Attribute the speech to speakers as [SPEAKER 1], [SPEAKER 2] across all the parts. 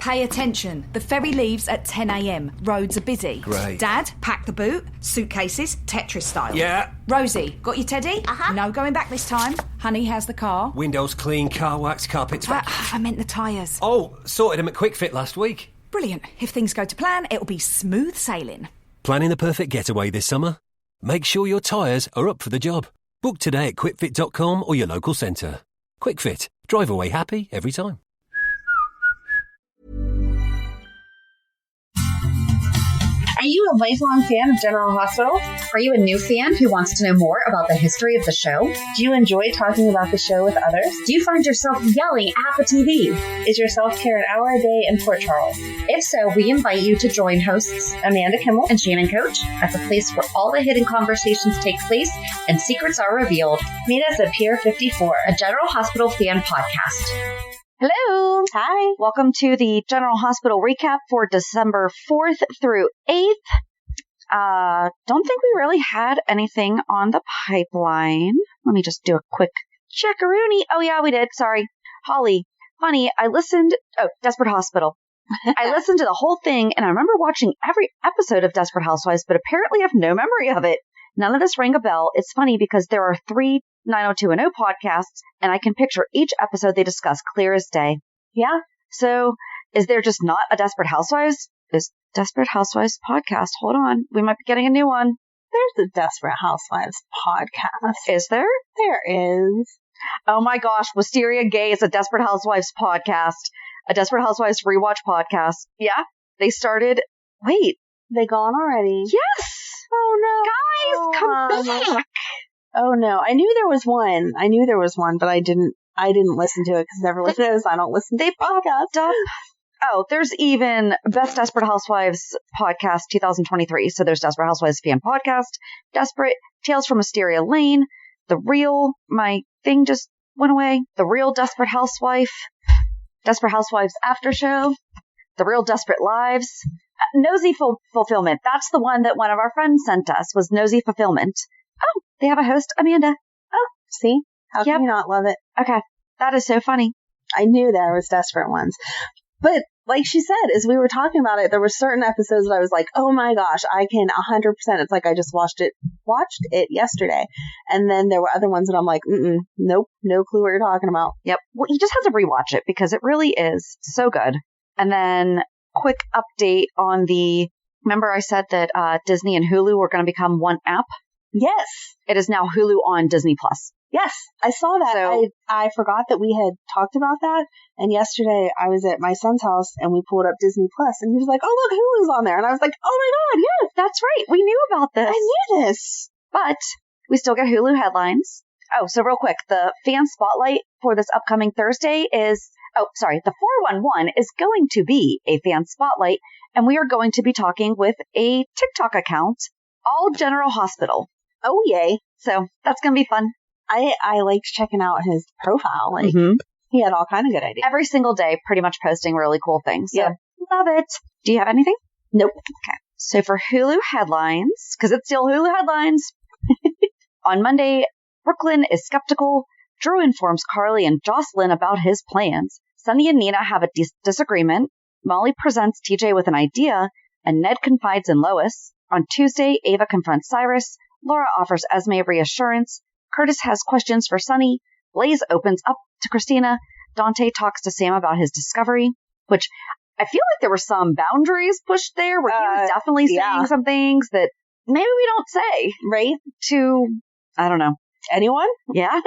[SPEAKER 1] Pay attention. The ferry leaves at 10 a.m. Roads are busy.
[SPEAKER 2] Great.
[SPEAKER 1] Dad, pack the boot. Suitcases, Tetris style.
[SPEAKER 2] Yeah.
[SPEAKER 1] Rosie, got your teddy?
[SPEAKER 3] Uh-huh.
[SPEAKER 1] No going back this time. Honey, how's the car?
[SPEAKER 2] Windows clean, car wax, carpets back.
[SPEAKER 1] I meant the tyres.
[SPEAKER 2] Oh, sorted them at Quick Fit last week.
[SPEAKER 1] Brilliant. If things go to plan, it'll be smooth sailing.
[SPEAKER 2] Planning the perfect getaway this summer? Make sure your tyres are up for the job. Book today at quickfit.com or your local centre. Quick Fit. Drive away happy every time.
[SPEAKER 3] Are you a lifelong fan of General Hospital? Are you a new fan who wants to know more about the history of the show?
[SPEAKER 4] Do you enjoy talking about the show with others?
[SPEAKER 3] Do you find yourself yelling at the TV?
[SPEAKER 4] Is your self-care an hour a day in Port Charles?
[SPEAKER 3] If so, we invite you to join hosts
[SPEAKER 4] Amanda Kimmel
[SPEAKER 3] and Shannon Coach at the place where all the hidden conversations take place and secrets are revealed.
[SPEAKER 4] Meet us at Pier 54,
[SPEAKER 3] a General Hospital fan podcast.
[SPEAKER 5] Hello.
[SPEAKER 4] Hi.
[SPEAKER 5] Welcome to the General Hospital recap for December 4th through 8th. Don't think we really had anything on the pipeline. Let me just do a quick checkaroonie. Oh, yeah, we did. Sorry. Holly, funny, Desperate Hospital. I listened to the whole thing, and I remember watching every episode of Desperate Housewives, but apparently I have no memory of it. None of this rang a bell. It's funny because there are 3 90210 podcasts, and I can picture each episode they discuss clear as day.
[SPEAKER 4] Yeah.
[SPEAKER 5] So, is there just not a Desperate Housewives? Is Desperate Housewives podcast? Hold on. We might be getting a new one.
[SPEAKER 4] There's a Desperate Housewives podcast.
[SPEAKER 5] Is there?
[SPEAKER 4] There is.
[SPEAKER 5] Oh my gosh. Wisteria Gay is a Desperate Housewives podcast. A Desperate Housewives rewatch podcast. Yeah. They started. Wait.
[SPEAKER 4] They gone already?
[SPEAKER 5] Yes.
[SPEAKER 4] Oh no.
[SPEAKER 5] Guys, come back.
[SPEAKER 4] Oh no. I knew there was one, but I didn't listen to it because everyone knows I don't listen to podcasts.
[SPEAKER 5] Oh, there's even Best Desperate Housewives podcast 2023. So there's Desperate Housewives fan podcast, Desperate, Tales from Wisteria Lane, The Real, my thing just went away, The Real Desperate Housewife, Desperate Housewives After Show, The Real Desperate Lives, Nosy Fulfillment. That's the one that one of our friends sent us, was Nosy Fulfillment. Oh, they have a host, Amanda.
[SPEAKER 4] Oh, see? How can you not love it?
[SPEAKER 5] Okay. That is so funny.
[SPEAKER 4] I knew there was desperate ones. But like she said, as we were talking about it, there were certain episodes that I was like, oh my gosh, I can 100%. It's like I just watched it yesterday. And then there were other ones that I'm like, nope, no clue what you're talking about.
[SPEAKER 5] Yep. Well, you just have to rewatch it because it really is so good. And then quick update on remember I said that Disney and Hulu were going to become one app?
[SPEAKER 4] Yes.
[SPEAKER 5] It is now Hulu on Disney Plus.
[SPEAKER 4] Yes, I saw that.
[SPEAKER 5] So,
[SPEAKER 4] I forgot that we had talked about that. And yesterday I was at my son's house and we pulled up Disney Plus and he was like, oh, look, Hulu's on there. And I was like, oh my God, yes,
[SPEAKER 5] that's right. We knew about this.
[SPEAKER 4] I knew this.
[SPEAKER 5] But we still get Hulu headlines. Oh, so real quick, the fan spotlight for this upcoming Thursday is, the 411 is going to be a fan spotlight. And we are going to be talking with a TikTok account, All General Hospital.
[SPEAKER 4] Oh, yay.
[SPEAKER 5] So that's going to be fun.
[SPEAKER 4] I liked checking out his profile. Like, he had all kind of good ideas.
[SPEAKER 5] Every single day, pretty much posting really cool things. So,
[SPEAKER 4] yeah.
[SPEAKER 5] Love it. Do you have anything?
[SPEAKER 4] Nope.
[SPEAKER 5] Okay. So for Hulu headlines, because it's still Hulu headlines, on Monday, Brooklyn is skeptical. Drew informs Carly and Jocelyn about his plans. Sonny and Nina have a disagreement. Molly presents TJ with an idea, and Ned confides in Lois. On Tuesday, Ava confronts Cyrus. Laura offers Esme reassurance. Curtis has questions for Sonny. Blaze opens up to Kristina. Dante talks to Sam about his discovery, which I feel like there were some boundaries pushed there where he was definitely saying some things that maybe we don't say, right? To, I don't know.
[SPEAKER 4] Anyone?
[SPEAKER 5] Yeah.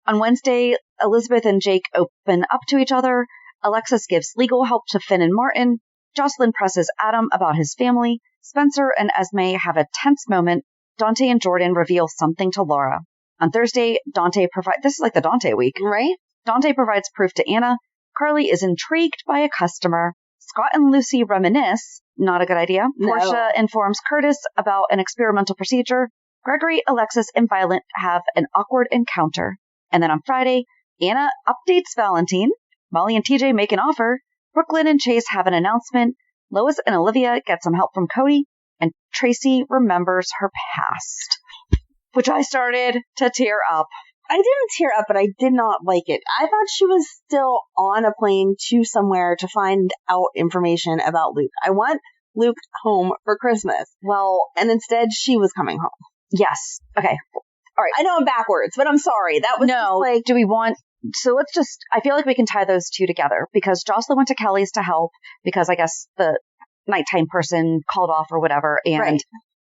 [SPEAKER 5] On Wednesday, Elizabeth and Jake open up to each other. Alexis gives legal help to Finn and Martin. Jocelyn presses Adam about his family. Spencer and Esme have a tense moment. Dante and Jordan reveal something to Laura. On Thursday, this is like the Dante week, right? Dante provides proof to Anna. Carly is intrigued by a customer. Scott and Lucy reminisce. Not a good idea.
[SPEAKER 4] No.
[SPEAKER 5] Portia informs Curtis about an experimental procedure. Gregory, Alexis, and Violet have an awkward encounter. And then on Friday, Anna updates Valentin. Molly and TJ make an offer. Brooklyn and Chase have an announcement. Lois and Olivia get some help from Cody. And Tracy remembers her past, which I started to tear up.
[SPEAKER 4] I didn't tear up, but I did not like it. I thought she was still on a plane to somewhere to find out information about Luke. I want Luke home for Christmas.
[SPEAKER 5] Well,
[SPEAKER 4] and instead she was coming home.
[SPEAKER 5] Yes. Okay. All right.
[SPEAKER 4] I know I'm backwards, but I'm sorry. That was just like,
[SPEAKER 5] do we want, so let's just, I feel like we can tie those two together because Jocelyn went to Kelly's to help because I guess the nighttime person called off or whatever. And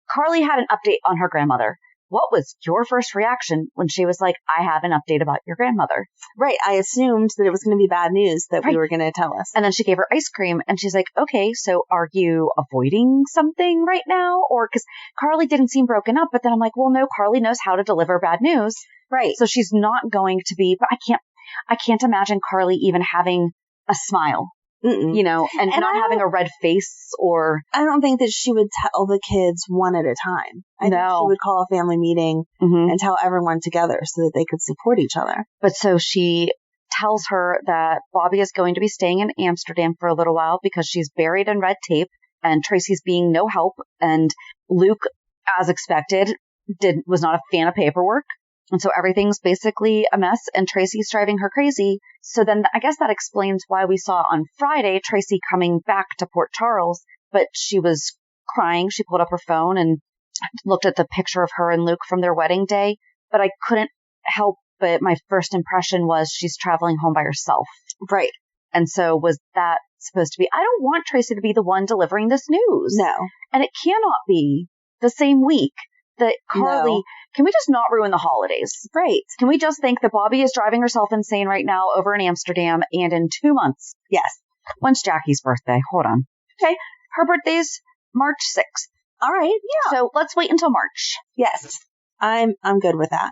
[SPEAKER 5] Carly had an update on her grandmother. What was your first reaction when she was like, I have an update about your grandmother?
[SPEAKER 4] Right. I assumed that it was going to be bad news that we were going to tell us.
[SPEAKER 5] And then she gave her ice cream and she's like, okay, so are you avoiding something right now? Or because Carly didn't seem broken up, but then I'm like, well, no, Carly knows how to deliver bad news.
[SPEAKER 4] Right.
[SPEAKER 5] So she's not going to be, but I can't imagine Carly even having a smile.
[SPEAKER 4] Mm-mm.
[SPEAKER 5] You know, and not having a red face or...
[SPEAKER 4] I don't think that she would tell the kids one at a time. I think she would call a family meeting and tell everyone together so that they could support each other.
[SPEAKER 5] But so she tells her that Bobby is going to be staying in Amsterdam for a little while because she's buried in red tape and Tracy's being no help. And Luke, as expected, was not a fan of paperwork. And so everything's basically a mess and Tracy's driving her crazy. So then I guess that explains why we saw on Friday Tracy coming back to Port Charles, but she was crying. She pulled up her phone and looked at the picture of her and Luke from their wedding day. But I couldn't help but my first impression was she's traveling home by herself.
[SPEAKER 4] Right.
[SPEAKER 5] And so was that supposed to be, I don't want Tracy to be the one delivering this news.
[SPEAKER 4] No.
[SPEAKER 5] And it cannot be the same week that Carly, can we just not ruin the holidays?
[SPEAKER 4] Right.
[SPEAKER 5] Can we just think that Bobby is driving herself insane right now over in Amsterdam and in 2 months?
[SPEAKER 4] Yes.
[SPEAKER 5] When's Jackie's birthday? Hold on. Okay. Her birthday's March 6th.
[SPEAKER 4] All right. Yeah.
[SPEAKER 5] So let's wait until March.
[SPEAKER 4] Yes. I'm good with that.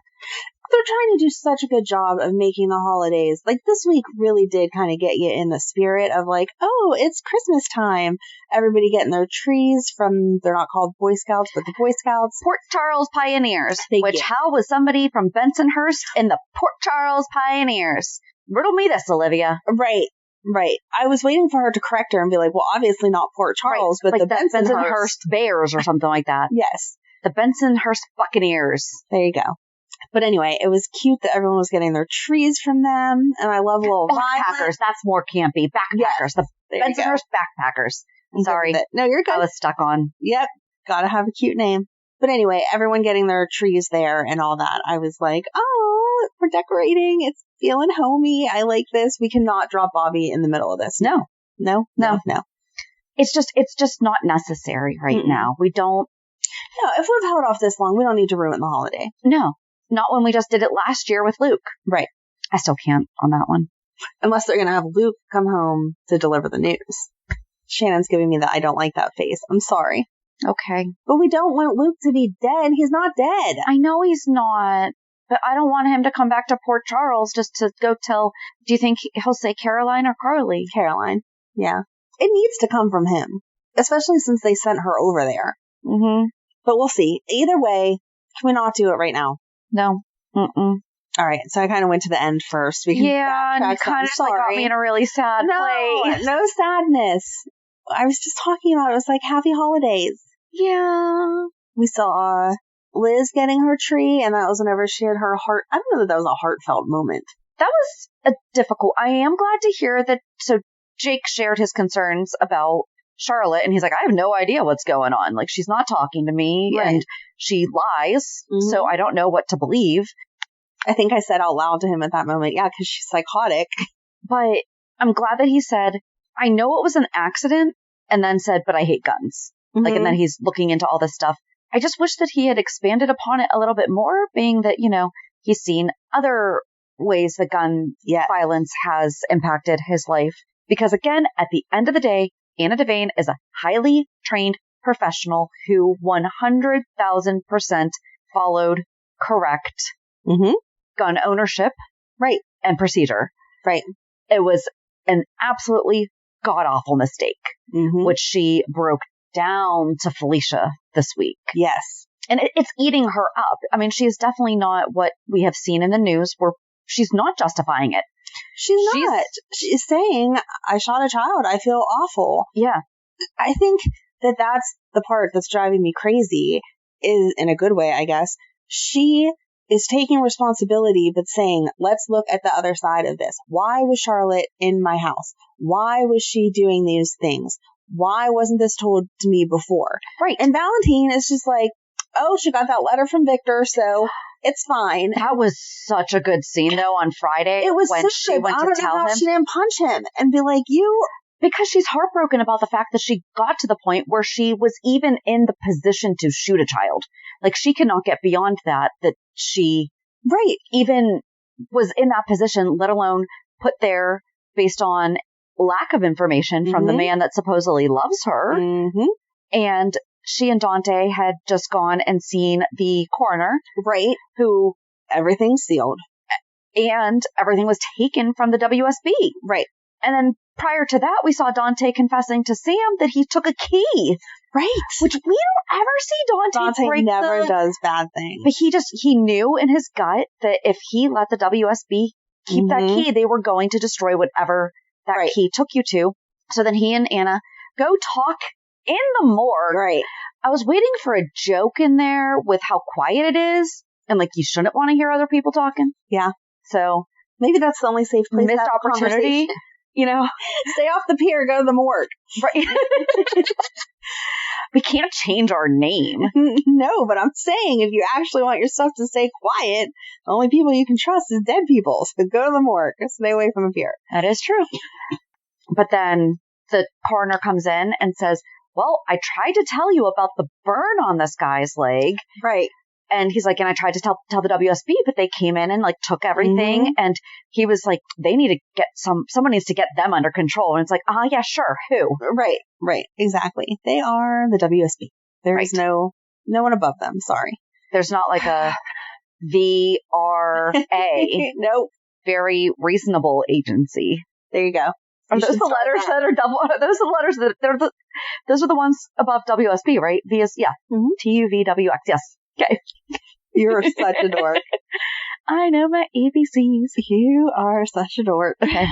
[SPEAKER 4] They're trying to do such a good job of making the holidays. Like this week really did kind of get you in the spirit of like, oh, it's Christmas time. Everybody getting their trees from, they're not called Boy Scouts, but the Boy Scouts.
[SPEAKER 5] Port Charles Pioneers.
[SPEAKER 4] Thank you.
[SPEAKER 5] How was somebody from Bensonhurst in the Port Charles Pioneers? Riddle me this, Olivia.
[SPEAKER 4] Right. Right. I was waiting for her to correct her and be like, well, obviously not Port Charles, but
[SPEAKER 5] like
[SPEAKER 4] the
[SPEAKER 5] Bensonhurst Bears or something like that.
[SPEAKER 4] Yes.
[SPEAKER 5] The Bensonhurst Buccaneers.
[SPEAKER 4] There you go. But anyway, it was cute that everyone was getting their trees from them. And I love little
[SPEAKER 5] backpackers. That's more campy. Backpackers.
[SPEAKER 4] Yes,
[SPEAKER 5] the Bensonhurst Backpackers. Sorry.
[SPEAKER 4] No, you're good.
[SPEAKER 5] I was stuck on.
[SPEAKER 4] Yep. Gotta have a cute name. But anyway, everyone getting their trees there and all that. I was like, oh, we're decorating. It's feeling homey. I like this. We cannot drop Bobby in the middle of this.
[SPEAKER 5] No. It's just not necessary right now. We don't.
[SPEAKER 4] No, if we've held off this long, we don't need to ruin the holiday.
[SPEAKER 5] No. Not when we just did it last year with Luke.
[SPEAKER 4] Right.
[SPEAKER 5] I still can't on that one.
[SPEAKER 4] Unless they're going to have Luke come home to deliver the news. Shannon's giving me the I don't like that face. I'm sorry.
[SPEAKER 5] Okay.
[SPEAKER 4] But we don't want Luke to be dead. He's not dead.
[SPEAKER 5] I know he's not. But I don't want him to come back to Port Charles just to go tell. Do you think he'll say Caroline or Carly?
[SPEAKER 4] Caroline. Yeah. It needs to come from him. Especially since they sent her over there.
[SPEAKER 5] Mm-hmm.
[SPEAKER 4] But we'll see. Either way, can we not do it right now?
[SPEAKER 5] No. Mm-mm.
[SPEAKER 4] All right. So I kind of went to the end first. We can
[SPEAKER 5] and you kind of got me in a really sad place.
[SPEAKER 4] No sadness. I was just talking about it. It was like happy holidays.
[SPEAKER 5] Yeah.
[SPEAKER 4] We saw Liz getting her tree, and that was whenever she had her heart. I don't know that was a heartfelt moment.
[SPEAKER 5] That was a difficult. I am glad to hear that. So Jake shared his concerns about Charlotte, and he's like, I have no idea what's going on. Like, she's not talking to me, and she lies, so I don't know what to believe.
[SPEAKER 4] I think I said out loud to him at that moment, yeah, because she's psychotic.
[SPEAKER 5] But I'm glad that he said, I know it was an accident, and then said, but I hate guns. Like, and then he's looking into all this stuff. I just wish that he had expanded upon it a little bit more, being that, you know, he's seen other ways that gun violence has impacted his life. Because again, at the end of the day, Anna Devane is a highly trained professional who 100,000% followed correct gun ownership and procedure. Right. It was an absolutely god-awful mistake, which she broke down to Felicia this week.
[SPEAKER 4] Yes.
[SPEAKER 5] And it's eating her up. I mean, she's definitely not what we have seen in the news where she's not justifying it.
[SPEAKER 4] She's not. She's saying, I shot a child. I feel awful.
[SPEAKER 5] Yeah.
[SPEAKER 4] I think that that's the part that's driving me crazy, is in a good way, I guess. She is taking responsibility, but saying, let's look at the other side of this. Why was Charlotte in my house? Why was she doing these things? Why wasn't this told to me before?
[SPEAKER 5] Right.
[SPEAKER 4] And Valentin is just like, oh, she got that letter from Victor, so it's fine.
[SPEAKER 5] That was such a good scene, though, on Friday.
[SPEAKER 4] It was
[SPEAKER 5] when
[SPEAKER 4] so
[SPEAKER 5] she
[SPEAKER 4] good.
[SPEAKER 5] went
[SPEAKER 4] I
[SPEAKER 5] to
[SPEAKER 4] don't know
[SPEAKER 5] tell
[SPEAKER 4] how
[SPEAKER 5] him.
[SPEAKER 4] she didn't punch him and be like, you...
[SPEAKER 5] Because she's heartbroken about the fact that she got to the point where she was even in the position to shoot a child. Like, she cannot get beyond that she
[SPEAKER 4] Right.
[SPEAKER 5] even was in that position, let alone put there based on lack of information from the man that supposedly loves her.
[SPEAKER 4] Mm-hmm.
[SPEAKER 5] And she and Dante had just gone and seen the coroner.
[SPEAKER 4] Right.
[SPEAKER 5] Who...
[SPEAKER 4] Everything's sealed.
[SPEAKER 5] And everything was taken from the WSB.
[SPEAKER 4] Right.
[SPEAKER 5] And then prior to that, we saw Dante confessing to Sam that he took a key.
[SPEAKER 4] Right.
[SPEAKER 5] Which we don't ever see
[SPEAKER 4] Dante
[SPEAKER 5] break
[SPEAKER 4] never does bad things.
[SPEAKER 5] But he knew in his gut that if he let the WSB keep that key, they were going to destroy whatever that key took you to. So then he and Anna go talk in the morgue.
[SPEAKER 4] Right.
[SPEAKER 5] I was waiting for a joke in there with how quiet it is. And like, you shouldn't want to hear other people talking.
[SPEAKER 4] Yeah.
[SPEAKER 5] So
[SPEAKER 4] maybe that's the only safe place.
[SPEAKER 5] Missed opportunity. You know,
[SPEAKER 4] stay off the pier, go to the morgue.
[SPEAKER 5] Right. We can't change our name.
[SPEAKER 4] No, but I'm saying if you actually want your stuff to stay quiet, the only people you can trust is dead people. So go to the morgue. Stay away from the pier.
[SPEAKER 5] That is true. But then the coroner comes in and says, well, I tried to tell you about the burn on this guy's leg.
[SPEAKER 4] Right.
[SPEAKER 5] And he's like, and I tried to tell the WSB, but they came in and like took everything. And he was like, they need to get someone needs to get them under control. And it's like, yeah, sure. Who?
[SPEAKER 4] Right. Right. Exactly. They are the WSB. There's no one above them. Sorry.
[SPEAKER 5] There's not like a VRA.
[SPEAKER 4] Nope.
[SPEAKER 5] Very reasonable agency.
[SPEAKER 4] There you go.
[SPEAKER 5] Are those the letters that are double? Are those the letters that those are the ones above WSB, right? TUVWX. Yes. Okay.
[SPEAKER 4] You're such a dork.
[SPEAKER 5] I know my ABCs.
[SPEAKER 4] You are such a dork.
[SPEAKER 5] Okay.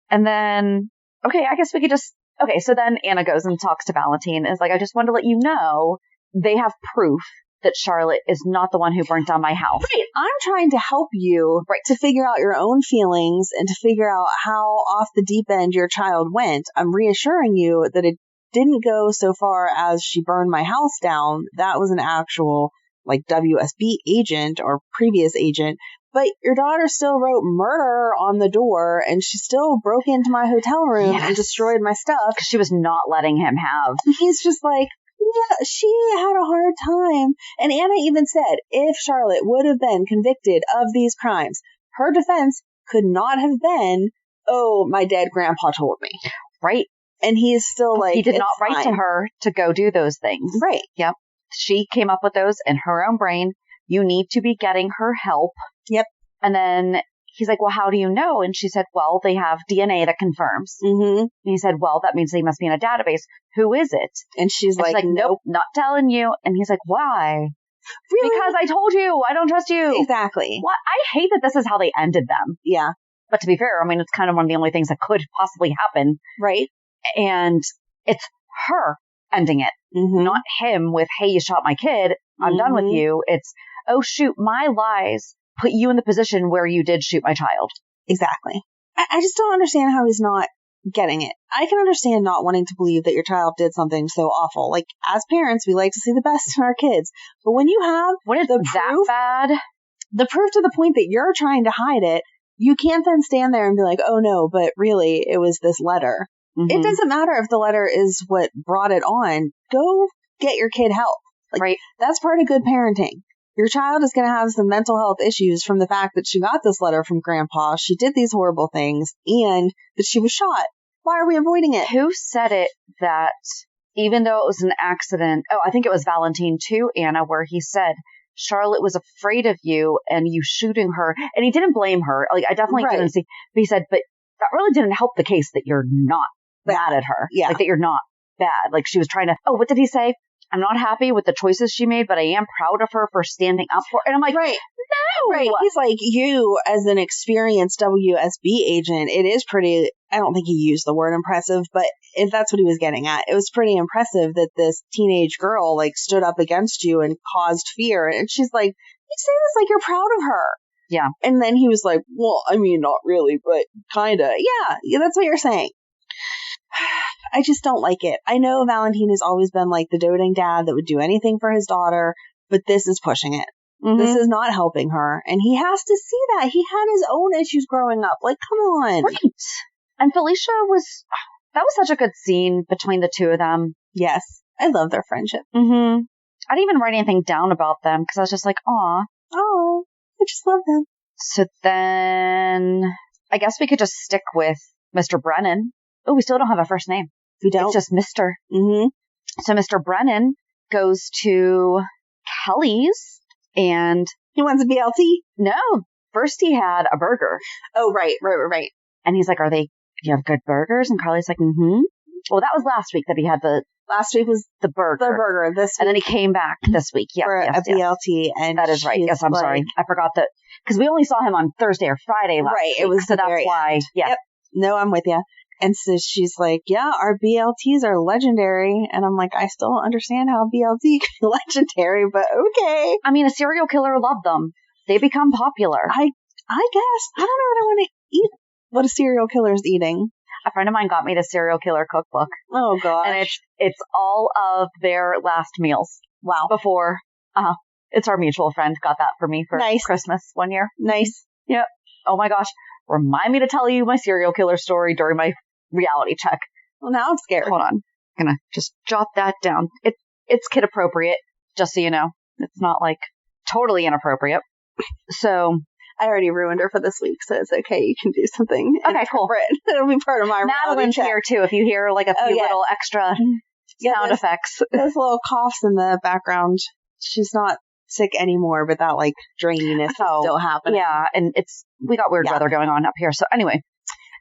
[SPEAKER 5] And then, I guess we could just, so then Anna goes and talks to Valentin and is like, I just wanted to let you know they have proof that Charlotte is not the one who burnt down my house.
[SPEAKER 4] Right. I'm trying to help you to figure out your own feelings and to figure out how off the deep end your child went. I'm reassuring you that it didn't go so far as she burned my house down. That was an actual WSB agent or previous agent, but your daughter still wrote murder on the door and she still broke into my hotel room and destroyed my stuff.
[SPEAKER 5] Because she was not letting him have.
[SPEAKER 4] He's just like, yeah, she had a hard time. And Anna even said if Charlotte would have been convicted of these crimes, her defense could not have been, oh, my dead grandpa told me.
[SPEAKER 5] Right.
[SPEAKER 4] And he is still like,
[SPEAKER 5] he did not write to her to go do those things.
[SPEAKER 4] Right.
[SPEAKER 5] Yep. She came up with those in her own brain. You need to be getting her help.
[SPEAKER 4] Yep.
[SPEAKER 5] And then he's like, well, how do you know? And she said, well, they have DNA that confirms.
[SPEAKER 4] Mm-hmm.
[SPEAKER 5] And he said, well, that means they must be in a database. Who is it?
[SPEAKER 4] And she's like,
[SPEAKER 5] nope, not telling you. And he's like, why? Really? Because I told you. I don't trust you.
[SPEAKER 4] Exactly.
[SPEAKER 5] Well, I hate that this is how they ended them.
[SPEAKER 4] Yeah.
[SPEAKER 5] But to be fair, I mean, it's kind of one of the only things that could possibly happen.
[SPEAKER 4] Right.
[SPEAKER 5] And it's her ending it, not him with, hey, you shot my kid. I'm done with you. It's, oh, shoot, my lies put you in the position where you did shoot my child.
[SPEAKER 4] Exactly. I just don't understand how he's not getting it. I can understand not wanting to believe that your child did something so awful. Like, as parents, we like to see the best in our kids. But when you have
[SPEAKER 5] the proof,
[SPEAKER 4] the proof to the point that you're trying to hide it, you can't then stand there and be like, oh no, but really it was this letter. It doesn't matter if the letter is what brought it on. Go get your kid help.
[SPEAKER 5] Right.
[SPEAKER 4] That's part of good parenting. Your child is going to have some mental health issues from the fact that she got this letter from grandpa, she did these horrible things, and that she was shot. Why are we avoiding it?
[SPEAKER 5] Who said it that even though it was an accident, I think it was Valentin too, Anna, where he said, Charlotte was afraid of you and you shooting her. And he didn't blame her. I definitely didn't see, but he said, but that really didn't help the case that you're not mad at her.
[SPEAKER 4] Yeah.
[SPEAKER 5] That you're not bad. She was trying to, what did he say? I'm not happy with the choices she made, but I am proud of her for standing up for it. And I'm like,
[SPEAKER 4] right.
[SPEAKER 5] No.
[SPEAKER 4] Right. He's like, you as an experienced WSB agent, it is pretty, I don't think he used the word impressive, but if that's what he was getting at, it was pretty impressive that this teenage girl stood up against you and caused fear. And she's like, You say this like you're proud of her.
[SPEAKER 5] Yeah.
[SPEAKER 4] And then he was like, well, I mean, not really, but kinda. Yeah, that's what you're saying. I just don't like it. I know Valentin has always been like the doting dad that would do anything for his daughter, but this is pushing it.
[SPEAKER 5] Mm-hmm.
[SPEAKER 4] This is not helping her. And he has to see that. He had his own issues growing up. Like, come on.
[SPEAKER 5] Right. And Felicia that was such a good scene between the two of them.
[SPEAKER 4] Yes. I love their friendship.
[SPEAKER 5] Mm-hmm. I didn't even write anything down about them because I was just like, aw.
[SPEAKER 4] Oh, I just love them.
[SPEAKER 5] So then I guess we could just stick with Mr. Brennan. Oh, we still don't have a first name.
[SPEAKER 4] We don't.
[SPEAKER 5] It's just Mr.
[SPEAKER 4] Mm-hmm.
[SPEAKER 5] So Mr. Brennan goes to Kelly's and...
[SPEAKER 4] He wants a BLT?
[SPEAKER 5] No. First he had a burger.
[SPEAKER 4] Oh, right.
[SPEAKER 5] And he's like, do you have good burgers? And Carly's like, mm-hmm. Well, that was last week that he had
[SPEAKER 4] Last week was
[SPEAKER 5] the burger.
[SPEAKER 4] The burger. This week.
[SPEAKER 5] And then he came back this week. Yeah,
[SPEAKER 4] for a BLT. And
[SPEAKER 5] that is right. Yes, I'm sorry. I forgot that. Because we only saw him on Thursday or Friday last week.
[SPEAKER 4] It was
[SPEAKER 5] so that's why. Yeah.
[SPEAKER 4] Yep. No, I'm with you. And so she's like, yeah, our BLTs are legendary. And I'm like, I still don't understand how BLT can be legendary, but okay.
[SPEAKER 5] I mean, a serial killer loved them. They become popular.
[SPEAKER 4] I guess. I don't know what I want to eat. What a serial killer is eating.
[SPEAKER 5] A friend of mine got me the serial killer cookbook.
[SPEAKER 4] Oh, gosh.
[SPEAKER 5] And it's all of their last meals.
[SPEAKER 4] Wow.
[SPEAKER 5] Before. It's our mutual friend got that for me for Christmas one year.
[SPEAKER 4] Nice.
[SPEAKER 5] Yep. Oh, my gosh. Remind me to tell you my serial killer story during my reality check.
[SPEAKER 4] Well, now I'm scared.
[SPEAKER 5] Hold on. I'm going to just jot that down. It's kid appropriate, just so you know. It's not like totally inappropriate. So
[SPEAKER 4] I already ruined her for this week, so it's okay. You can do something.
[SPEAKER 5] Okay, cool.
[SPEAKER 4] It'll be part of my
[SPEAKER 5] Madeline's here too. If you hear like a few little extra sound effects.
[SPEAKER 4] Those little coughs in the background. She's not sick anymore, but that like draininess is still happening.
[SPEAKER 5] Yeah, and we got weird weather going on up here. So anyway,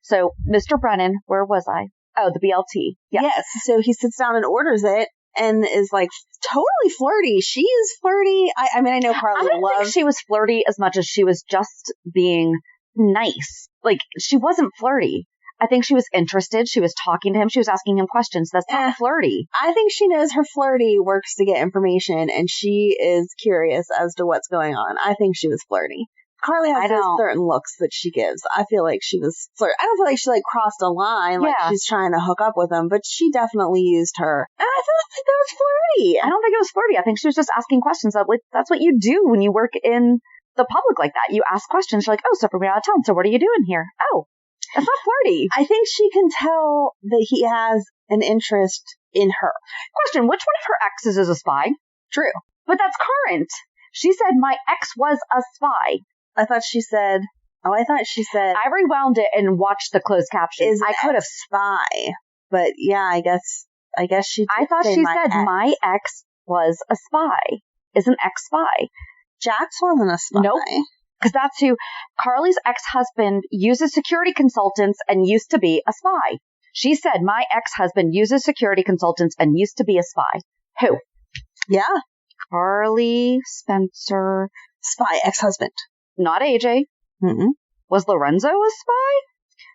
[SPEAKER 5] so Mr. Brennan, where was I? Oh, the BLT.
[SPEAKER 4] Yes. So he sits down and orders it and is like totally flirty. She is flirty. I mean, I know Carly
[SPEAKER 5] I don't think she was flirty as much as she was just being nice. Like, she wasn't flirty. I think she was interested. She was talking to him. She was asking him questions. That's not flirty.
[SPEAKER 4] I think she knows her flirty works to get information, and she is curious as to what's going on. I think she was flirty. Carly has those certain looks that she gives. I feel like she was flirty. I don't feel like she like crossed a line, like she's trying to hook up with him, but she definitely used her. And I feel like that was flirty.
[SPEAKER 5] I don't think it was flirty. I think she was just asking questions. That's what you do when you work in the public like that. You ask questions. You're like, oh, so from out of town. So what are you doing here? Oh, that's not flirty.
[SPEAKER 4] I think she can tell that he has an interest in her.
[SPEAKER 5] Question, which one of her exes is a spy?
[SPEAKER 4] True.
[SPEAKER 5] But that's current. She said my ex was a spy.
[SPEAKER 4] I thought she said... I
[SPEAKER 5] rewound it and watched the closed captions.
[SPEAKER 4] I could have spy. But yeah, I guess she did.
[SPEAKER 5] I thought she said my ex was a spy. Is an ex spy.
[SPEAKER 4] Jax wasn't a spy.
[SPEAKER 5] Nope. Because that's who Carly's ex-husband uses security consultants and used to be a spy. She said my ex-husband uses security consultants and used to be a spy. Who?
[SPEAKER 4] Yeah.
[SPEAKER 5] Carly Spencer.
[SPEAKER 4] Spy, ex-husband.
[SPEAKER 5] Not AJ.
[SPEAKER 4] Mm-mm.
[SPEAKER 5] Was Lorenzo a spy?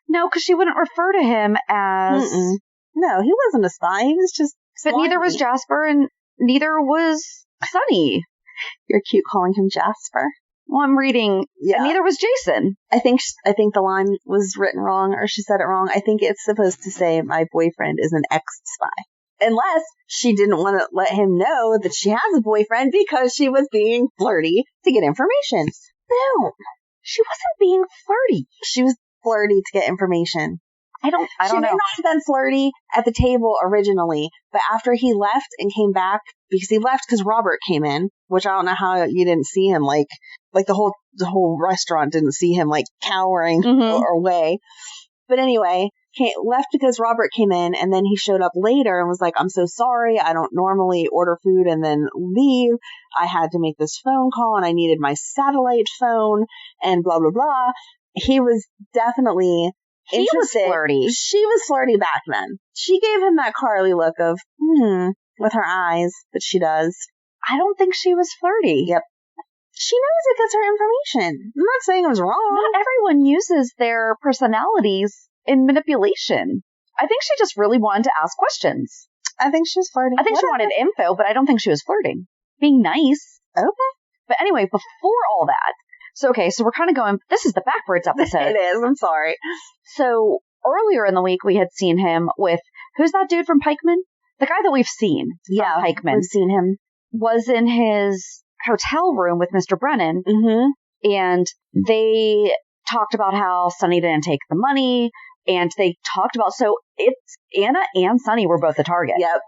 [SPEAKER 5] No, because she wouldn't refer to him as...
[SPEAKER 4] Mm-mm. No, he wasn't a spy. He was just...
[SPEAKER 5] But neither was Jasper and neither was Sonny.
[SPEAKER 4] You're cute calling him Jasper.
[SPEAKER 5] Well, I'm reading... Yeah. And neither was Jason.
[SPEAKER 4] I think the line was written wrong, or she said it wrong. I think it's supposed to say my boyfriend is an ex-spy. Unless she didn't want to let him know that she has a boyfriend because she was being flirty to get information. No,
[SPEAKER 5] she wasn't being flirty.
[SPEAKER 4] She was flirty to get information.
[SPEAKER 5] I don't know.
[SPEAKER 4] She may not have been flirty at the table originally, but after he left and came back, because he left because Robert came in, which I don't know how you didn't see him, like the whole restaurant didn't see him like cowering away. But anyway, left because Robert came in, and then he showed up later and was like, I'm so sorry, I don't normally order food and then leave. I had to make this phone call and I needed my satellite phone and blah, blah, blah. He was definitely interested.
[SPEAKER 5] He was flirty.
[SPEAKER 4] She was flirty back then. She gave him that Carly look of, with her eyes that she does.
[SPEAKER 5] I don't think she was flirty.
[SPEAKER 4] Yep. She knows it gets her information. I'm not saying it was wrong.
[SPEAKER 5] Not everyone uses their personalities in manipulation. I think she just really wanted to ask questions.
[SPEAKER 4] I think she was flirting.
[SPEAKER 5] I think she wanted info, but I don't think she was flirting. Being nice.
[SPEAKER 4] Okay.
[SPEAKER 5] But anyway, before all that, so we're kind of going, this is the backwards episode.
[SPEAKER 4] It is, I'm sorry.
[SPEAKER 5] So earlier in the week, we had seen him with, who's that dude from Pikeman? The guy that we've seen from Pikeman.
[SPEAKER 4] We've seen him.
[SPEAKER 5] Was in his hotel room with Mr. Brennan.
[SPEAKER 4] Mm-hmm.
[SPEAKER 5] And they talked about how Sonny didn't take the money. And they talked about, so it's Anna and Sonny were both the target.
[SPEAKER 4] Yep.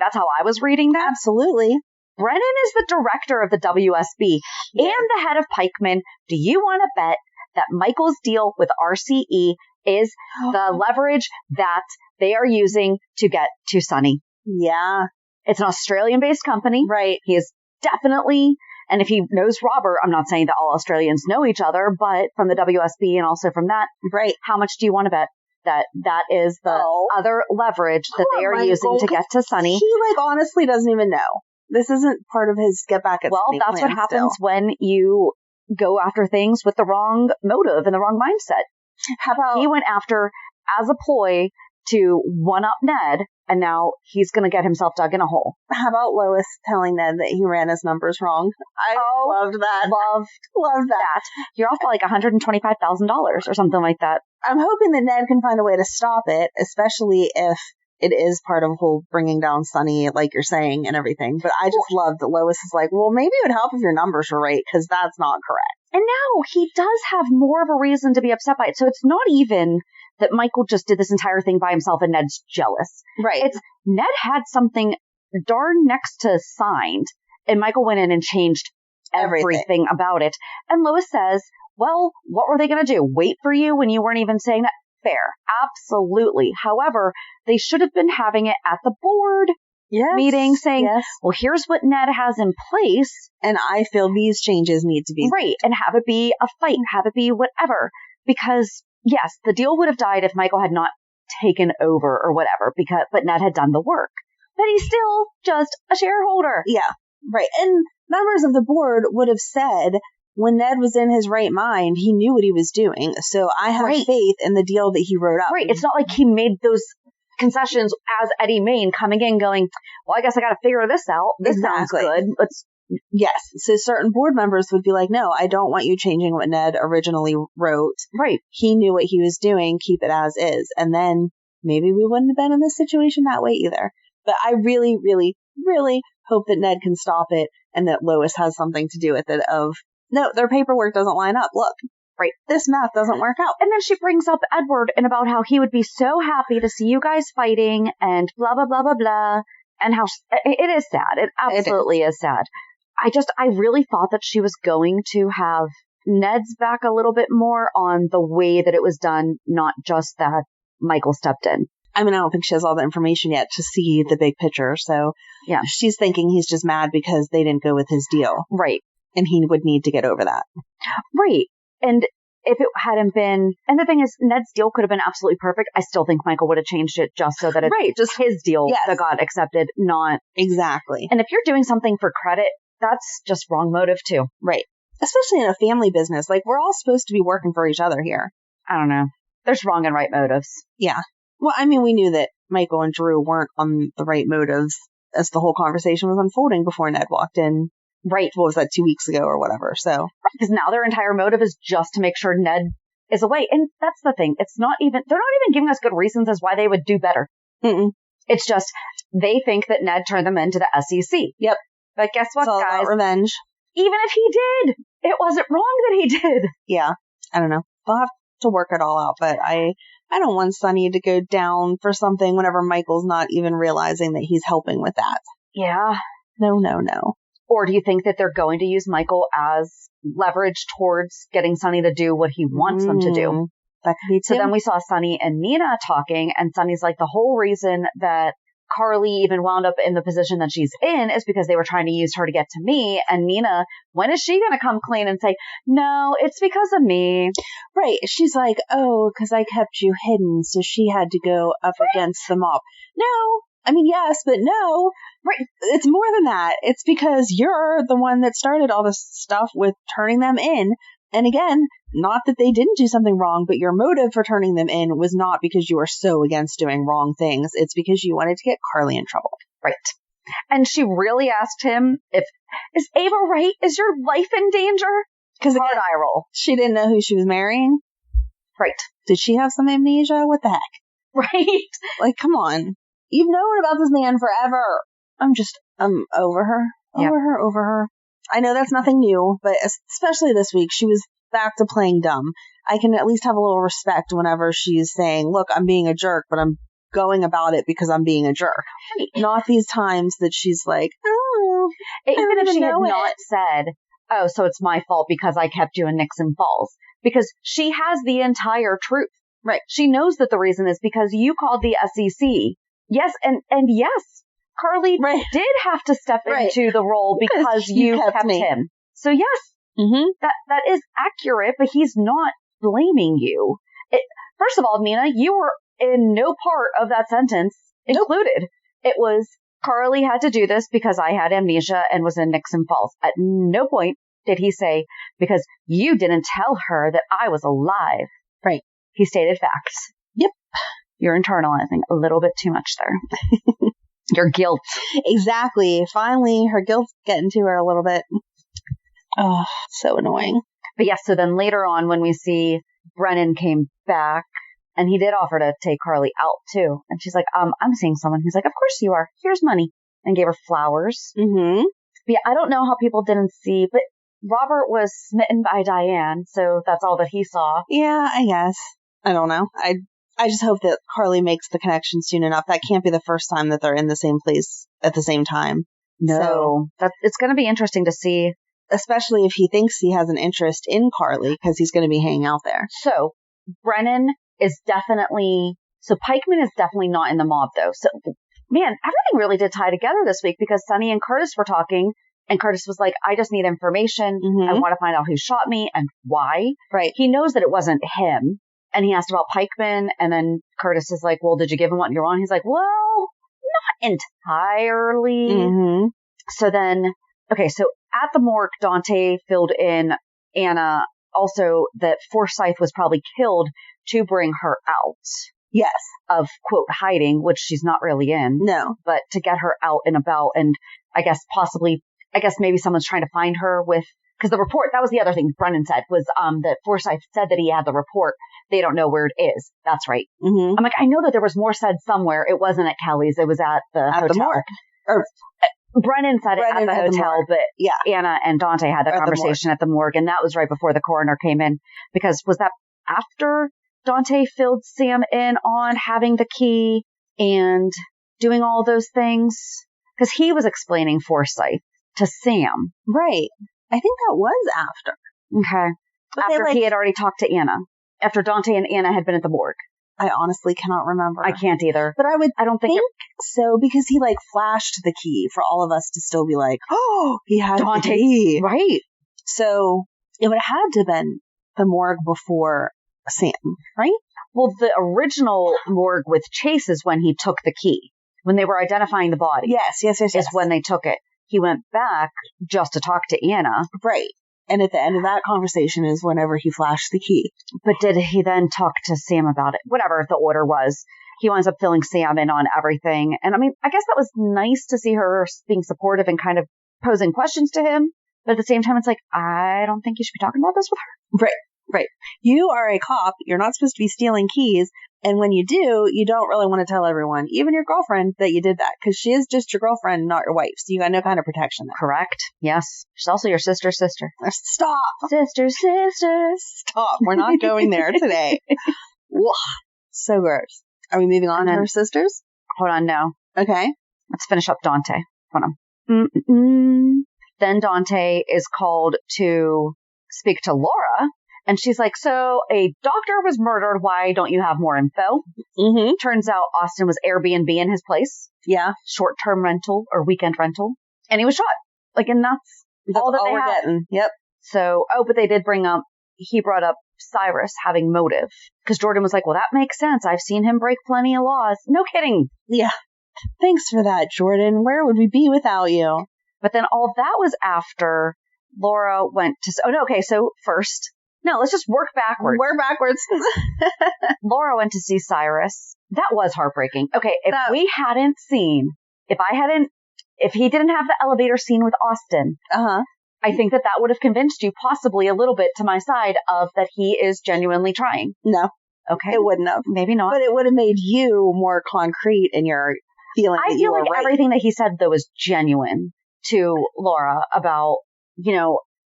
[SPEAKER 5] That's how I was reading that.
[SPEAKER 4] Absolutely.
[SPEAKER 5] Brennan is the director of the WSB and the head of Pikeman. Do you want to bet that Michael's deal with RCE is the leverage that they are using to get to Sonny?
[SPEAKER 4] Yeah.
[SPEAKER 5] It's an Australian-based company.
[SPEAKER 4] Right.
[SPEAKER 5] He is definitely, and if he knows Robert, I'm not saying that all Australians know each other, but from the WSB and also from that,
[SPEAKER 4] right.
[SPEAKER 5] How much do you want to bet that is the other leverage that they are using to get to Sonny?
[SPEAKER 4] He honestly doesn't even know. This isn't part of his get back at Sonny
[SPEAKER 5] that's what happens when you go after things with the wrong motive and the wrong mindset.
[SPEAKER 4] How about
[SPEAKER 5] he went after as a ploy to one-up Ned, and now he's going to get himself dug in a hole.
[SPEAKER 4] How about Lois telling Ned that he ran his numbers wrong? I loved that. Loved that.
[SPEAKER 5] You're off by $125,000 or something like that.
[SPEAKER 4] I'm hoping that Ned can find a way to stop it, especially if it is part of the whole bringing down Sonny, like you're saying, and everything. But I just love that Lois is like, well, maybe it would help if your numbers were right, because that's not correct.
[SPEAKER 5] And now he does have more of a reason to be upset by it. So it's not even that Michael just did this entire thing by himself and Ned's jealous.
[SPEAKER 4] Right.
[SPEAKER 5] It's Ned had something darn next to signed, and Michael went in and changed everything about it. And Lois says, well, what were they going to do? Wait for you when you weren't even saying that? Fair. Absolutely. However, they should have been having it at the board meeting saying, well, here's what Ned has in place.
[SPEAKER 4] And I feel these changes need to be.
[SPEAKER 5] Right. And have it be a fight, have it be whatever. Because, yes, the deal would have died if Michael had not taken over or whatever, but Ned had done the work. But he's still just a shareholder.
[SPEAKER 4] Yeah. Right. And members of the board would have said, when Ned was in his right mind, he knew what he was doing. So I have faith in the deal that he wrote up.
[SPEAKER 5] Right. It's not like he made those concessions as Eddie Main coming in going, well, I guess I got to figure this out. This sounds good.
[SPEAKER 4] Yes. So certain board members would be like, no, I don't want you changing what Ned originally wrote.
[SPEAKER 5] Right.
[SPEAKER 4] He knew what he was doing. Keep it as is. And then maybe we wouldn't have been in this situation that way either. But I really, really, really hope that Ned can stop it and that Lois has something to do with it no, their paperwork doesn't line up. Look,
[SPEAKER 5] right.
[SPEAKER 4] This math doesn't work out.
[SPEAKER 5] And then she brings up Edward and about how he would be so happy to see you guys fighting and blah, blah, blah, blah, blah. And how it is sad. It absolutely is sad. I really thought that she was going to have Ned's back a little bit more on the way that it was done, not just that Michael stepped in.
[SPEAKER 4] I mean, I don't think she has all the information yet to see the big picture. So
[SPEAKER 5] yeah,
[SPEAKER 4] she's thinking he's just mad because they didn't go with his deal.
[SPEAKER 5] Right.
[SPEAKER 4] And he would need to get over that.
[SPEAKER 5] Right. And if it hadn't been, and the thing is, Ned's deal could have been absolutely perfect. I still think Michael would have changed it just so that it's just his deal that got accepted, not.
[SPEAKER 4] Exactly.
[SPEAKER 5] And if you're doing something for credit, that's just wrong motive too.
[SPEAKER 4] Right. Especially in a family business. We're all supposed to be working for each other here.
[SPEAKER 5] I don't know. There's wrong and right motives.
[SPEAKER 4] Yeah. Well, I mean, we knew that Michael and Drew weren't on the right motives as the whole conversation was unfolding before Ned walked in.
[SPEAKER 5] Right.
[SPEAKER 4] What was that, 2 weeks ago or whatever? So.
[SPEAKER 5] Because now their entire motive is just to make sure Ned is away. And that's the thing. They're not even giving us good reasons as why they would do better.
[SPEAKER 4] Mm-mm.
[SPEAKER 5] It's just, they think that Ned turned them into the SEC.
[SPEAKER 4] Yep.
[SPEAKER 5] But guess what,
[SPEAKER 4] it's all
[SPEAKER 5] guys?
[SPEAKER 4] About revenge.
[SPEAKER 5] Even if he did, it wasn't wrong that he did.
[SPEAKER 4] Yeah. I don't know. They'll have to work it all out, but I don't want Sonny to go down for something whenever Michael's not even realizing that he's helping with that.
[SPEAKER 5] Yeah.
[SPEAKER 4] No.
[SPEAKER 5] Or do you think that they're going to use Michael as leverage towards getting Sonny to do what he wants them to do?
[SPEAKER 4] That could be too.
[SPEAKER 5] So then we saw Sonny and Nina talking, and Sonny's like, the whole reason that Carly even wound up in the position that she's in is because they were trying to use her to get to me. And Nina, when is she going to come clean and say, no, it's because of me?
[SPEAKER 4] Right. She's like, oh, because I kept you hidden, so she had to go up against the mob. No. I mean, yes, but no. Right. It's more than that. It's because you're the one that started all this stuff with turning them in. And again, not that they didn't do something wrong, but your motive for turning them in was not because you were so against doing wrong things. It's because you wanted to get Carly in trouble.
[SPEAKER 5] Right. And she really asked him if is Ava right? Is your life in danger?
[SPEAKER 4] Because
[SPEAKER 5] Hard eye roll.
[SPEAKER 4] she didn't know who she was marrying.
[SPEAKER 5] Right.
[SPEAKER 4] Did she have some amnesia? What the heck?
[SPEAKER 5] Right.
[SPEAKER 4] Like, come on. You've known about this man forever. I'm over her.
[SPEAKER 5] Yep.
[SPEAKER 4] Over her. I know that's nothing new, but especially this week, she was back to playing dumb. I can at least have a little respect whenever she's saying, look, I'm being a jerk, but I'm going about it because I'm being a jerk.
[SPEAKER 5] Right.
[SPEAKER 4] Not these times that she's like, oh,
[SPEAKER 5] Even if she had
[SPEAKER 4] know
[SPEAKER 5] not
[SPEAKER 4] it.
[SPEAKER 5] said, oh, so it's my fault because I kept you in Nixon Falls. Because she has the entire truth.
[SPEAKER 4] Right.
[SPEAKER 5] She knows that the reason is because you called the SEC. Yes, and yes, Carly did have to step into the role because you kept him. So yes, that is accurate, but he's not blaming you. First of all, Nina, you were in no part of that sentence included. It was Carly had to do this because I had amnesia and was in Nixon Falls. At no point did he say, because you didn't tell her that I was alive.
[SPEAKER 4] Right.
[SPEAKER 5] He stated facts.
[SPEAKER 4] Yep.
[SPEAKER 5] You're internalizing a little bit too much there. Your guilt.
[SPEAKER 4] Exactly. Finally, her guilt's getting to her a little bit. Oh, so annoying.
[SPEAKER 5] But yes, so then later on when we see Brennan came back, and he did offer to take Carly out too. And she's like, I'm seeing someone. He's like, of course you are. Here's money. And gave her flowers.
[SPEAKER 4] Mm-hmm.
[SPEAKER 5] But yeah, I don't know how people didn't see, but Robert was smitten by Diane, so that's all that he saw.
[SPEAKER 4] Yeah, I guess. I don't know. I just hope that Carly makes the connection soon enough. That can't be the first time that they're in the same place at the same time.
[SPEAKER 5] No. So, it's going to be interesting to see.
[SPEAKER 4] Especially if he thinks he has an interest in Carly, because he's going to be hanging out there.
[SPEAKER 5] So, Brennan is definitely... So, Pikeman is definitely not in the mob, though. So, man, everything really did tie together this week, because Sonny and Curtis were talking, and Curtis was like, I just need information.
[SPEAKER 4] Mm-hmm.
[SPEAKER 5] I want to find out who shot me and why.
[SPEAKER 4] Right.
[SPEAKER 5] He knows that it wasn't him. And he asked about Pikeman, and then Curtis is like, well, did you give him what you're on? He's like, well, not entirely.
[SPEAKER 4] Mm-hmm.
[SPEAKER 5] So then, okay, so at the morgue, Dante filled in Anna also that Forsythe was probably killed to bring her out.
[SPEAKER 4] Yes.
[SPEAKER 5] Of, quote, hiding, which she's not really in.
[SPEAKER 4] No.
[SPEAKER 5] But to get her out and about, and I guess maybe someone's trying to find her with, because the report, that was the other thing Brennan said, was that Forsythe said that he had the report. They don't know where it is. That's right.
[SPEAKER 4] Mm-hmm.
[SPEAKER 5] I'm like, I know that there was more said somewhere. It wasn't at Kelly's. It was at the hotel.
[SPEAKER 4] The morgue. Or,
[SPEAKER 5] Brennan said it at the hotel, but
[SPEAKER 4] yeah.
[SPEAKER 5] Anna and Dante had that conversation at the morgue, and that was right before the coroner came in. Because was that after Dante filled Sam in on having the key and doing all those things? Because he was explaining Forsythe to Sam.
[SPEAKER 4] Right. I think that was after.
[SPEAKER 5] Okay. But after he had already talked to Anna. After Dante and Anna had been at the morgue.
[SPEAKER 4] I honestly cannot remember.
[SPEAKER 5] I can't either.
[SPEAKER 4] But I don't think
[SPEAKER 5] so,
[SPEAKER 4] because he flashed the key for all of us to still be like, oh, he had
[SPEAKER 5] Dante.
[SPEAKER 4] The key.
[SPEAKER 5] Right.
[SPEAKER 4] So it would have had to have been the morgue before Sam, right?
[SPEAKER 5] Well, the original morgue with Chase is when he took the key. When they were identifying the body.
[SPEAKER 4] Yes.
[SPEAKER 5] Is when they took it. He went back just to talk to Anna.
[SPEAKER 4] Right. And at the end of that conversation is whenever he flashed the key.
[SPEAKER 5] But did he then talk to Sam about it? Whatever the order was. He winds up filling Sam in on everything. And I mean, I guess that was nice to see her being supportive and kind of posing questions to him. But at the same time, it's like, I don't think you should be talking about this with her.
[SPEAKER 4] Right. You are a cop. You're not supposed to be stealing keys. And when you do, you don't really want to tell everyone, even your girlfriend, that you did that. Because she is just your girlfriend, not your wife. So you got no kind of protection there.
[SPEAKER 5] Correct. Yes. She's also your sister's sister.
[SPEAKER 4] Stop.
[SPEAKER 5] Sister.
[SPEAKER 4] Stop. We're not going there today. So gross. Are we moving on to her sisters?
[SPEAKER 5] Hold on, no.
[SPEAKER 4] Okay.
[SPEAKER 5] Let's finish up Dante. Hold on. Then Dante is called to speak to Laura. And she's like, so a doctor was murdered. Why don't you have more info?
[SPEAKER 4] Mm-hmm.
[SPEAKER 5] Turns out Austin was Airbnb in his place.
[SPEAKER 4] Yeah.
[SPEAKER 5] Short-term rental or weekend rental. And he was shot. And that's all that they had.
[SPEAKER 4] Getting. Yep.
[SPEAKER 5] So, but they did he brought up Cyrus having motive. Because Jordan was like, well, that makes sense. I've seen him break plenty of laws. No kidding.
[SPEAKER 4] Yeah. Thanks for that, Jordan. Where would we be without you?
[SPEAKER 5] But then all that was after Laura went to... Oh, no, okay, so first... No, let's just work backwards. Laura went to see Cyrus. That was heartbreaking. Okay, if I hadn't if he didn't have the elevator scene with Austin, I think that would have convinced you possibly a little bit to my side of that he is genuinely trying.
[SPEAKER 4] No.
[SPEAKER 5] Okay.
[SPEAKER 4] It wouldn't have.
[SPEAKER 5] Maybe not.
[SPEAKER 4] But it would have made you more concrete in your feeling that you were right. I feel like
[SPEAKER 5] everything that he said, though, was genuine to Laura about,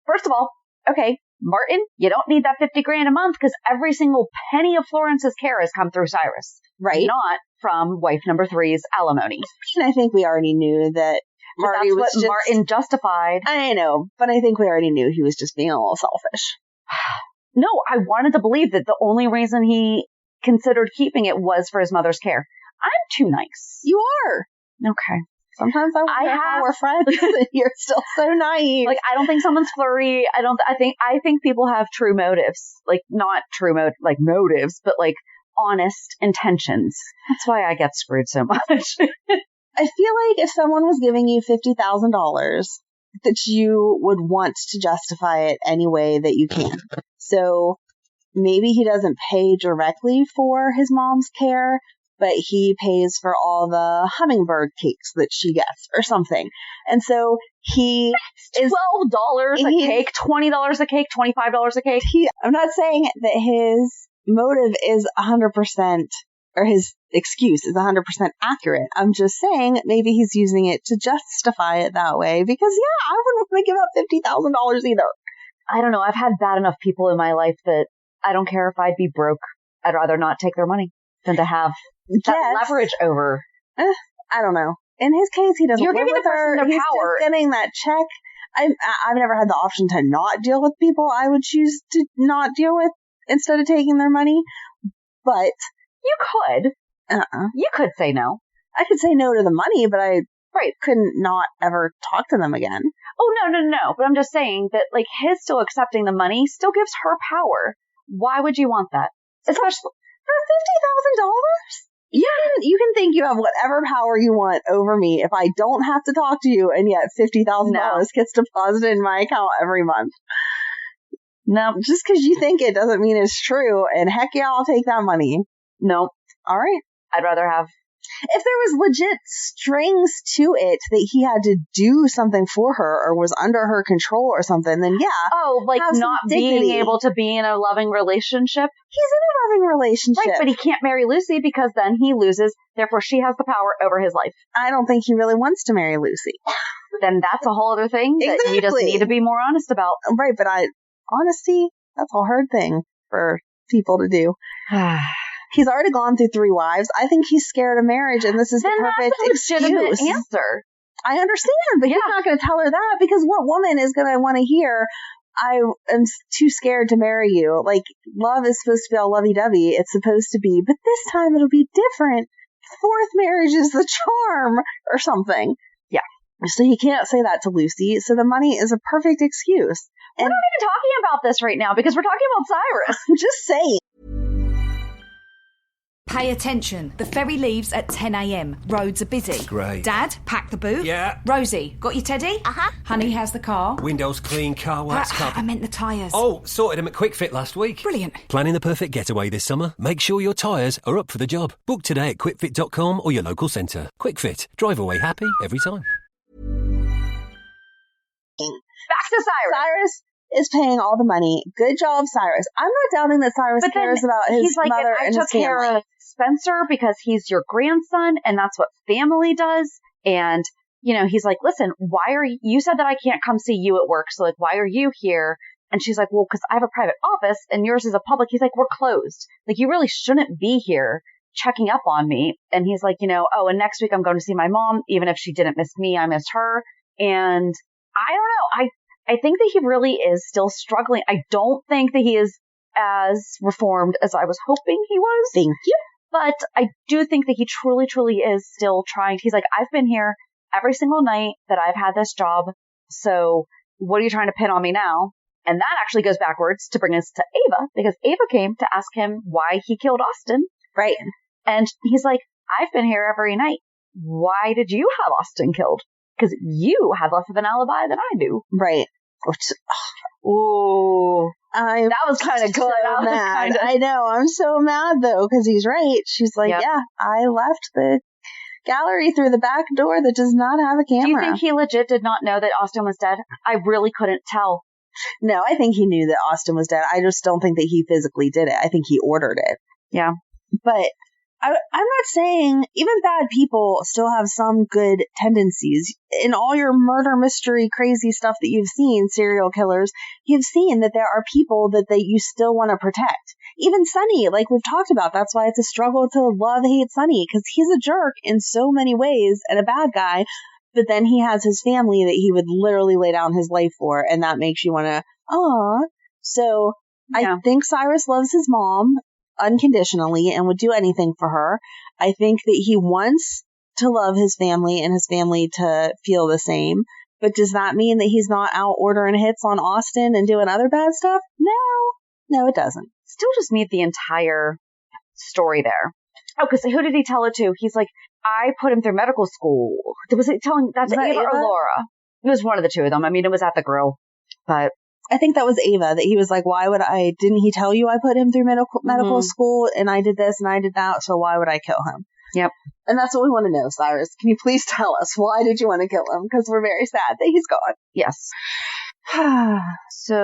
[SPEAKER 5] first of all, okay, Martin, you don't need that $50,000 a month because every single penny of Florence's care has come through Cyrus.
[SPEAKER 4] Right.
[SPEAKER 5] Not from wife number 3's alimony.
[SPEAKER 4] And I think we already knew that Marty was
[SPEAKER 5] what Martin justified.
[SPEAKER 4] I know, but I think we already knew he was just being a little selfish.
[SPEAKER 5] No, I wanted to believe that the only reason he considered keeping it was for his mother's care. I'm too nice.
[SPEAKER 4] You are.
[SPEAKER 5] Okay.
[SPEAKER 4] Sometimes I wonder how we're friends and you're still so naive.
[SPEAKER 5] Like, I don't think someone's flirty. I think people have true motives. Like, not true motives, but like honest intentions. That's why I get screwed so much.
[SPEAKER 4] I feel like if someone was giving you $50,000, that you would want to justify it any way that you can. So maybe he doesn't pay directly for his mom's care, but he pays for all the hummingbird cakes that she gets or something. And so he is
[SPEAKER 5] $12 a cake, $20 a cake, $25 a cake.
[SPEAKER 4] I'm not saying that his motive is 100%, or his excuse is 100% accurate. I'm just saying maybe he's using it to justify it that way because, yeah, I wouldn't want to give up $50,000 either.
[SPEAKER 5] I don't know. I've had bad enough people in my life that I don't care if I'd be broke. I'd rather not take their money than to have that leverage over.
[SPEAKER 4] I don't know. In his case, he doesn't live with her.
[SPEAKER 5] He's
[SPEAKER 4] power. Just getting that check. I've never had the option to not deal with people I would choose to not deal with instead of taking their money. But
[SPEAKER 5] you could. You could say no.
[SPEAKER 4] I could say no to the money, but I couldn't not ever talk to them again.
[SPEAKER 5] Oh, no. But I'm just saying that, like, his still accepting the money still gives her power. Why would you want that? Especially
[SPEAKER 4] for $50,000? You can think you have whatever power you want over me if I don't have to talk to you, and yet $50,000 gets deposited in my account every month. No, just because you think it doesn't mean it's true, and heck yeah, I'll take that money.
[SPEAKER 5] No.
[SPEAKER 4] All right.
[SPEAKER 5] I'd rather have...
[SPEAKER 4] If there was legit strings to it that he had to do something for her or was under her control or something, then yeah.
[SPEAKER 5] Oh, like not being able to be in a loving relationship?
[SPEAKER 4] He's in a loving relationship.
[SPEAKER 5] Right, but he can't marry Lucy because then he loses, therefore she has the power over his life.
[SPEAKER 4] I don't think he really wants to marry Lucy.
[SPEAKER 5] Then that's a whole other thing that you just need to be more honest about.
[SPEAKER 4] Right, but honesty, that's a hard thing for people to do. He's already gone through 3 wives. I think he's scared of marriage, and this is the perfect excuse.
[SPEAKER 5] Answer.
[SPEAKER 4] I understand, but he's not going to tell her that because what woman is going to want to hear, I am too scared to marry you? Like, love is supposed to be all lovey-dovey. It's supposed to be, but this time it'll be different. 4th marriage is the charm or something.
[SPEAKER 5] Yeah.
[SPEAKER 4] So he can't say that to Lucy, so the money is a perfect excuse.
[SPEAKER 5] And we're not even talking about this right now because we're talking about Cyrus.
[SPEAKER 4] I'm just saying.
[SPEAKER 1] Pay attention. The ferry leaves at 10 a.m. Roads are busy.
[SPEAKER 2] Great.
[SPEAKER 1] Dad, pack the boot.
[SPEAKER 2] Yeah.
[SPEAKER 1] Rosie, got your teddy?
[SPEAKER 6] Uh-huh.
[SPEAKER 1] Honey, how's the car?
[SPEAKER 2] Windows clean, car wax covered.
[SPEAKER 1] I meant the tyres.
[SPEAKER 2] Oh, sorted them at Quick Fit last week.
[SPEAKER 1] Brilliant.
[SPEAKER 2] Planning the perfect getaway this summer? Make sure your tyres are up for the job. Book today at quickfit.com or your local centre. Quick Fit. Drive away happy every time.
[SPEAKER 5] Back to Cyrus.
[SPEAKER 4] Cyrus is paying all the money. Good job, Cyrus. I'm not doubting that Cyrus cares about his mother and his family.
[SPEAKER 5] Care of Spencer because he's your grandson and that's what family does. And, he's like, listen, why are you said that I can't come see you at work. So like, why are you here? And she's like, well, because I have a private office and yours is a public. He's like, we're closed. Like, you really shouldn't be here checking up on me. And he's like, and next week I'm going to see my mom. Even if she didn't miss me, I missed her. And I don't know. I think that he really is still struggling. I don't think that he is as reformed as I was hoping he was.
[SPEAKER 4] Thank you.
[SPEAKER 5] But I do think that he truly, truly is still trying. He's like, I've been here every single night that I've had this job. So what are you trying to pin on me now? And that actually goes backwards to bring us to Ava, because Ava came to ask him why he killed Austin.
[SPEAKER 4] Right.
[SPEAKER 5] And he's like, I've been here every night. Why did you have Austin killed? Because you have less of an alibi than I do.
[SPEAKER 4] Right.
[SPEAKER 5] Ooh. That was kind of good.
[SPEAKER 4] So mad. I know. I'm so mad, though, because he's right. She's like, yeah, I left the gallery through the back door that does not have a camera.
[SPEAKER 5] Do you think he legit did not know that Austin was dead? I really couldn't tell.
[SPEAKER 4] No, I think he knew that Austin was dead. I just don't think that he physically did it. I think he ordered it.
[SPEAKER 5] Yeah.
[SPEAKER 4] But I'm not saying even bad people still have some good tendencies. In all your murder mystery crazy stuff that you've seen, serial killers, you've seen that there are people that you still want to protect. Even Sonny, like we've talked about, that's why it's a struggle to hate Sonny, because he's a jerk in so many ways and a bad guy, but then he has his family that he would literally lay down his life for, and that makes you want to, So I think Cyrus loves his mom unconditionally and would do anything for her. I think that he wants to love his family and his family to feel the same. But does that mean that he's not out ordering hits on Austin and doing other bad stuff? No, it doesn't.
[SPEAKER 5] Still just need the entire story there. Oh, because who did he tell it to? He's like, I put him through medical school. Was he telling that to Ava or Laura? It was one of the two of them. I mean, it was at the grill, but
[SPEAKER 4] I think that was Ava, that he was like, didn't he tell you I put him through medical school and I did this and I did that, so why would I kill him?
[SPEAKER 5] Yep.
[SPEAKER 4] And that's what we want to know, Cyrus. Can you please tell us, why did you want to kill him? Because we're very sad that he's gone.
[SPEAKER 5] Yes. So,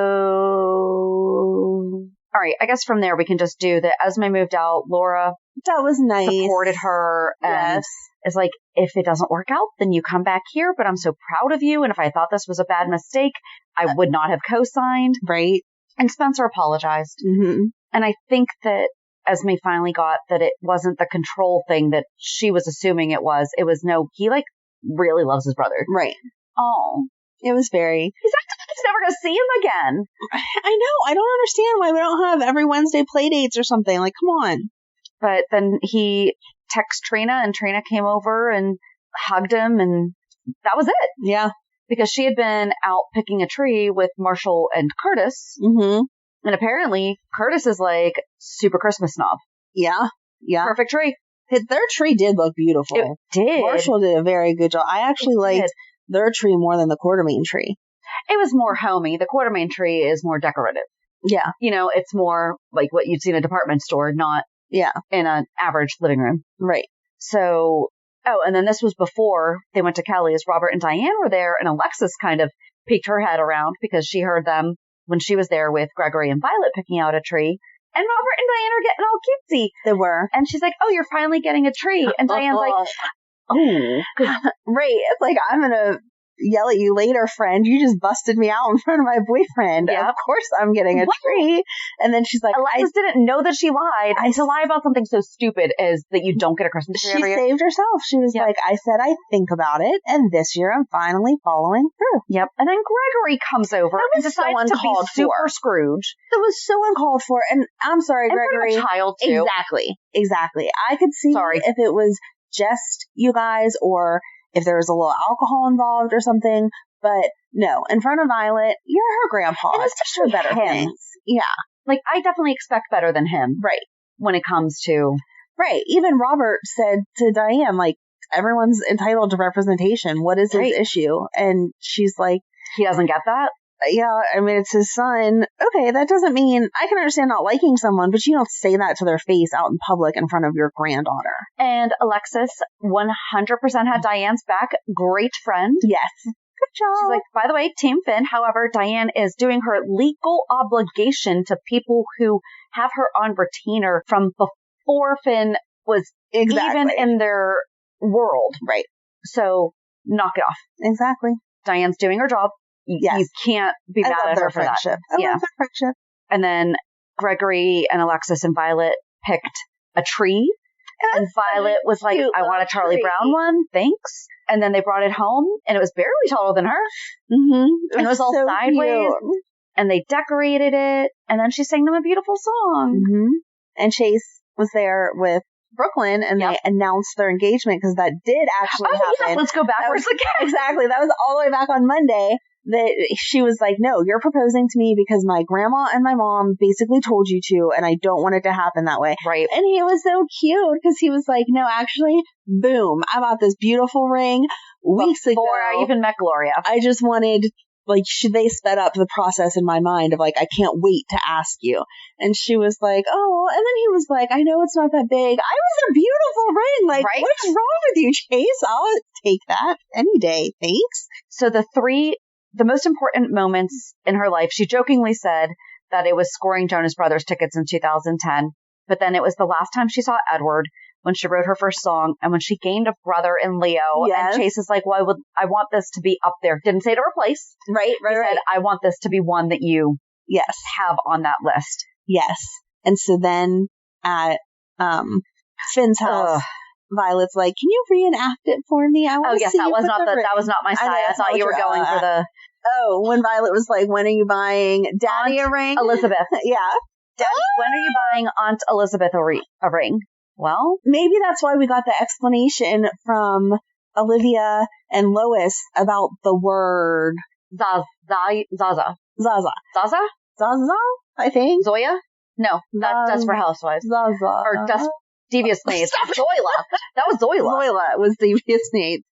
[SPEAKER 5] all right, I guess from there we can just do that. Esme moved out. Laura,
[SPEAKER 4] that was nice,
[SPEAKER 5] supported her. And it's like, if it doesn't work out, then you come back here, but I'm so proud of you. And if I thought this was a bad mistake, I would not have co-signed.
[SPEAKER 4] Right.
[SPEAKER 5] And Spencer apologized.
[SPEAKER 4] Mm-hmm.
[SPEAKER 5] And I think that Esme finally got that it wasn't the control thing that she was assuming it was. It was, no, he like really loves his brother.
[SPEAKER 4] Right.
[SPEAKER 5] Oh.
[SPEAKER 4] It was very...
[SPEAKER 5] He's never going to see him again.
[SPEAKER 4] I know. I don't understand why we don't have every Wednesday play dates or something. Like, come on.
[SPEAKER 5] But then he texted Trina, and Trina came over and hugged him, and that was it.
[SPEAKER 4] Yeah.
[SPEAKER 5] Because she had been out picking a tree with Marshall and Curtis.
[SPEAKER 4] Mm-hmm.
[SPEAKER 5] And apparently Curtis is like super Christmas snob.
[SPEAKER 4] Yeah. Yeah.
[SPEAKER 5] Perfect tree.
[SPEAKER 4] Their tree did look beautiful.
[SPEAKER 5] It did.
[SPEAKER 4] Marshall did a very good job. I actually liked their tree more than the Quartermaine tree.
[SPEAKER 5] It was more homey. The Quartermaine tree is more decorative.
[SPEAKER 4] Yeah.
[SPEAKER 5] You know, it's more like what you'd see in a department store, not in an average living room.
[SPEAKER 4] Right.
[SPEAKER 5] So, and then this was before they went to Kelly's. Robert and Diane were there, and Alexis kind of peeked her head around because she heard them when she was there with Gregory and Violet picking out a tree. And Robert and Diane are getting all cutesy.
[SPEAKER 4] They were.
[SPEAKER 5] And she's like, oh, you're finally getting a tree. And Diane's like, oh.
[SPEAKER 4] Right. It's like, I'm going to yell at you later, friend. You just busted me out in front of my boyfriend.
[SPEAKER 5] Yeah.
[SPEAKER 4] Of course I'm getting a tree. And then she's like,
[SPEAKER 5] Alexis didn't know that she lied. And to lie about something so stupid as that you don't get a Christmas tree every year.
[SPEAKER 4] She saved herself. She was like, I said I'd think about it, and this year I'm finally following through.
[SPEAKER 5] Yep. And then Gregory comes over and decides to be super Scrooge.
[SPEAKER 4] That was so uncalled for. And I'm sorry, Gregory.
[SPEAKER 5] And for a child, too.
[SPEAKER 4] Exactly. I could see if it was just you guys, or if there was a little alcohol involved or something, but no, in front of Violet, you're her grandpa.
[SPEAKER 5] And especially
[SPEAKER 4] better things. Yeah.
[SPEAKER 5] Like, I definitely expect better than him.
[SPEAKER 4] Right.
[SPEAKER 5] When it comes to...
[SPEAKER 4] Right. Even Robert said to Diane, like, everyone's entitled to representation. What is his issue? And she's like...
[SPEAKER 5] He doesn't get that?
[SPEAKER 4] Yeah, I mean, it's his son. Okay, that doesn't mean... I can understand not liking someone, but you don't say that to their face out in public in front of your granddaughter.
[SPEAKER 5] And Alexis 100% had Diane's back. Great friend.
[SPEAKER 4] Yes. Good job.
[SPEAKER 5] She's like, by the way, Team Finn. However, Diane is doing her legal obligation to people who have her on retainer from before Finn was even in their world.
[SPEAKER 4] Right.
[SPEAKER 5] So, knock it off.
[SPEAKER 4] Exactly.
[SPEAKER 5] Diane's doing her job.
[SPEAKER 4] Yes.
[SPEAKER 5] You can't be mad at her for that.
[SPEAKER 4] I love their friendship.
[SPEAKER 5] And then Gregory and Alexis and Violet picked a tree. And Violet was like, I want a Charlie Brown one. Thanks. And then they brought it home, and it was barely taller than her.
[SPEAKER 4] Mm-hmm.
[SPEAKER 5] And it was all
[SPEAKER 4] so
[SPEAKER 5] sideways.
[SPEAKER 4] Cute.
[SPEAKER 5] And they decorated it. And then she sang them a beautiful song.
[SPEAKER 4] Mm-hmm. And Chase was there with Brooklyn, and they announced their engagement, because that did actually happen.
[SPEAKER 5] Yeah, let's go backwards again.
[SPEAKER 4] Exactly. That was all the way back on Monday. That she was like, no, you're proposing to me because my grandma and my mom basically told you to, and I don't want it to happen that way.
[SPEAKER 5] Right.
[SPEAKER 4] And he was so cute, because he was like, no, actually, boom, I bought this beautiful ring weeks ago.
[SPEAKER 5] Before I even met Gloria.
[SPEAKER 4] I just wanted they sped up the process in my mind of like, I can't wait to ask you. And she was like, oh, and then he was like, I know it's not that big. I was a beautiful ring. Like,
[SPEAKER 5] Right?
[SPEAKER 4] what's wrong with you, Chase? I'll take that any day. Thanks.
[SPEAKER 5] So the most important moments in her life, she jokingly said that it was scoring Jonas Brothers tickets in 2010. But then it was the last time she saw Edward, when she wrote her first song, and when she gained a brother in Leo.
[SPEAKER 4] Yes.
[SPEAKER 5] And Chase is like, well, I want this to be up there. Didn't say to replace.
[SPEAKER 4] Right.
[SPEAKER 5] He said, I want this to be one that you
[SPEAKER 4] Yes.
[SPEAKER 5] have on that list.
[SPEAKER 4] Yes. And so then at Finn's house, Violet's like, can you reenact it for me? I want to
[SPEAKER 5] yes,
[SPEAKER 4] see
[SPEAKER 5] that
[SPEAKER 4] you
[SPEAKER 5] was
[SPEAKER 4] put
[SPEAKER 5] not
[SPEAKER 4] the ring.
[SPEAKER 5] that was not my style. I thought you were going for the
[SPEAKER 4] Oh, when Violet was like, when are you buying Daddy a ring?
[SPEAKER 5] Elizabeth.
[SPEAKER 4] Yeah.
[SPEAKER 5] Daddy, when are you buying Aunt Elizabeth a ring? Well,
[SPEAKER 4] maybe that's why we got the explanation from Olivia and Lois about the word
[SPEAKER 5] Zaza.
[SPEAKER 4] Zaza.
[SPEAKER 5] Zaza?
[SPEAKER 4] Zaza, I think.
[SPEAKER 5] Zoya? No, that's Desperate Housewives.
[SPEAKER 4] Zaza.
[SPEAKER 5] Or Devious Maids. Zoila. That was Zoila.
[SPEAKER 4] Zoila was Devious Maids.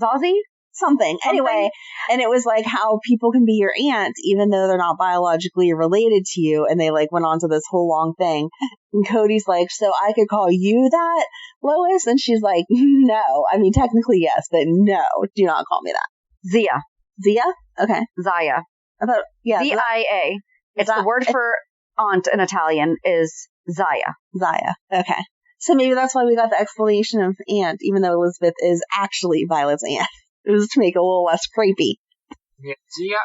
[SPEAKER 5] Zazie?
[SPEAKER 4] Something. Anyway, and it was like how people can be your aunt even though they're not biologically related to you, and they like went on to this whole long thing. And Cody's like, so I could call you that, Lois? And she's like, no. I mean, technically yes, but no, do not call me that.
[SPEAKER 5] Zia.
[SPEAKER 4] Zia? Okay.
[SPEAKER 5] Zaya.
[SPEAKER 4] I thought, yeah.
[SPEAKER 5] Z-I-A. It's the word for aunt in Italian is Zaya.
[SPEAKER 4] Zaya. Okay. So maybe that's why we got the explanation of aunt, even though Elizabeth is actually Violet's aunt. It was to make it a little less creepy.
[SPEAKER 5] Zia.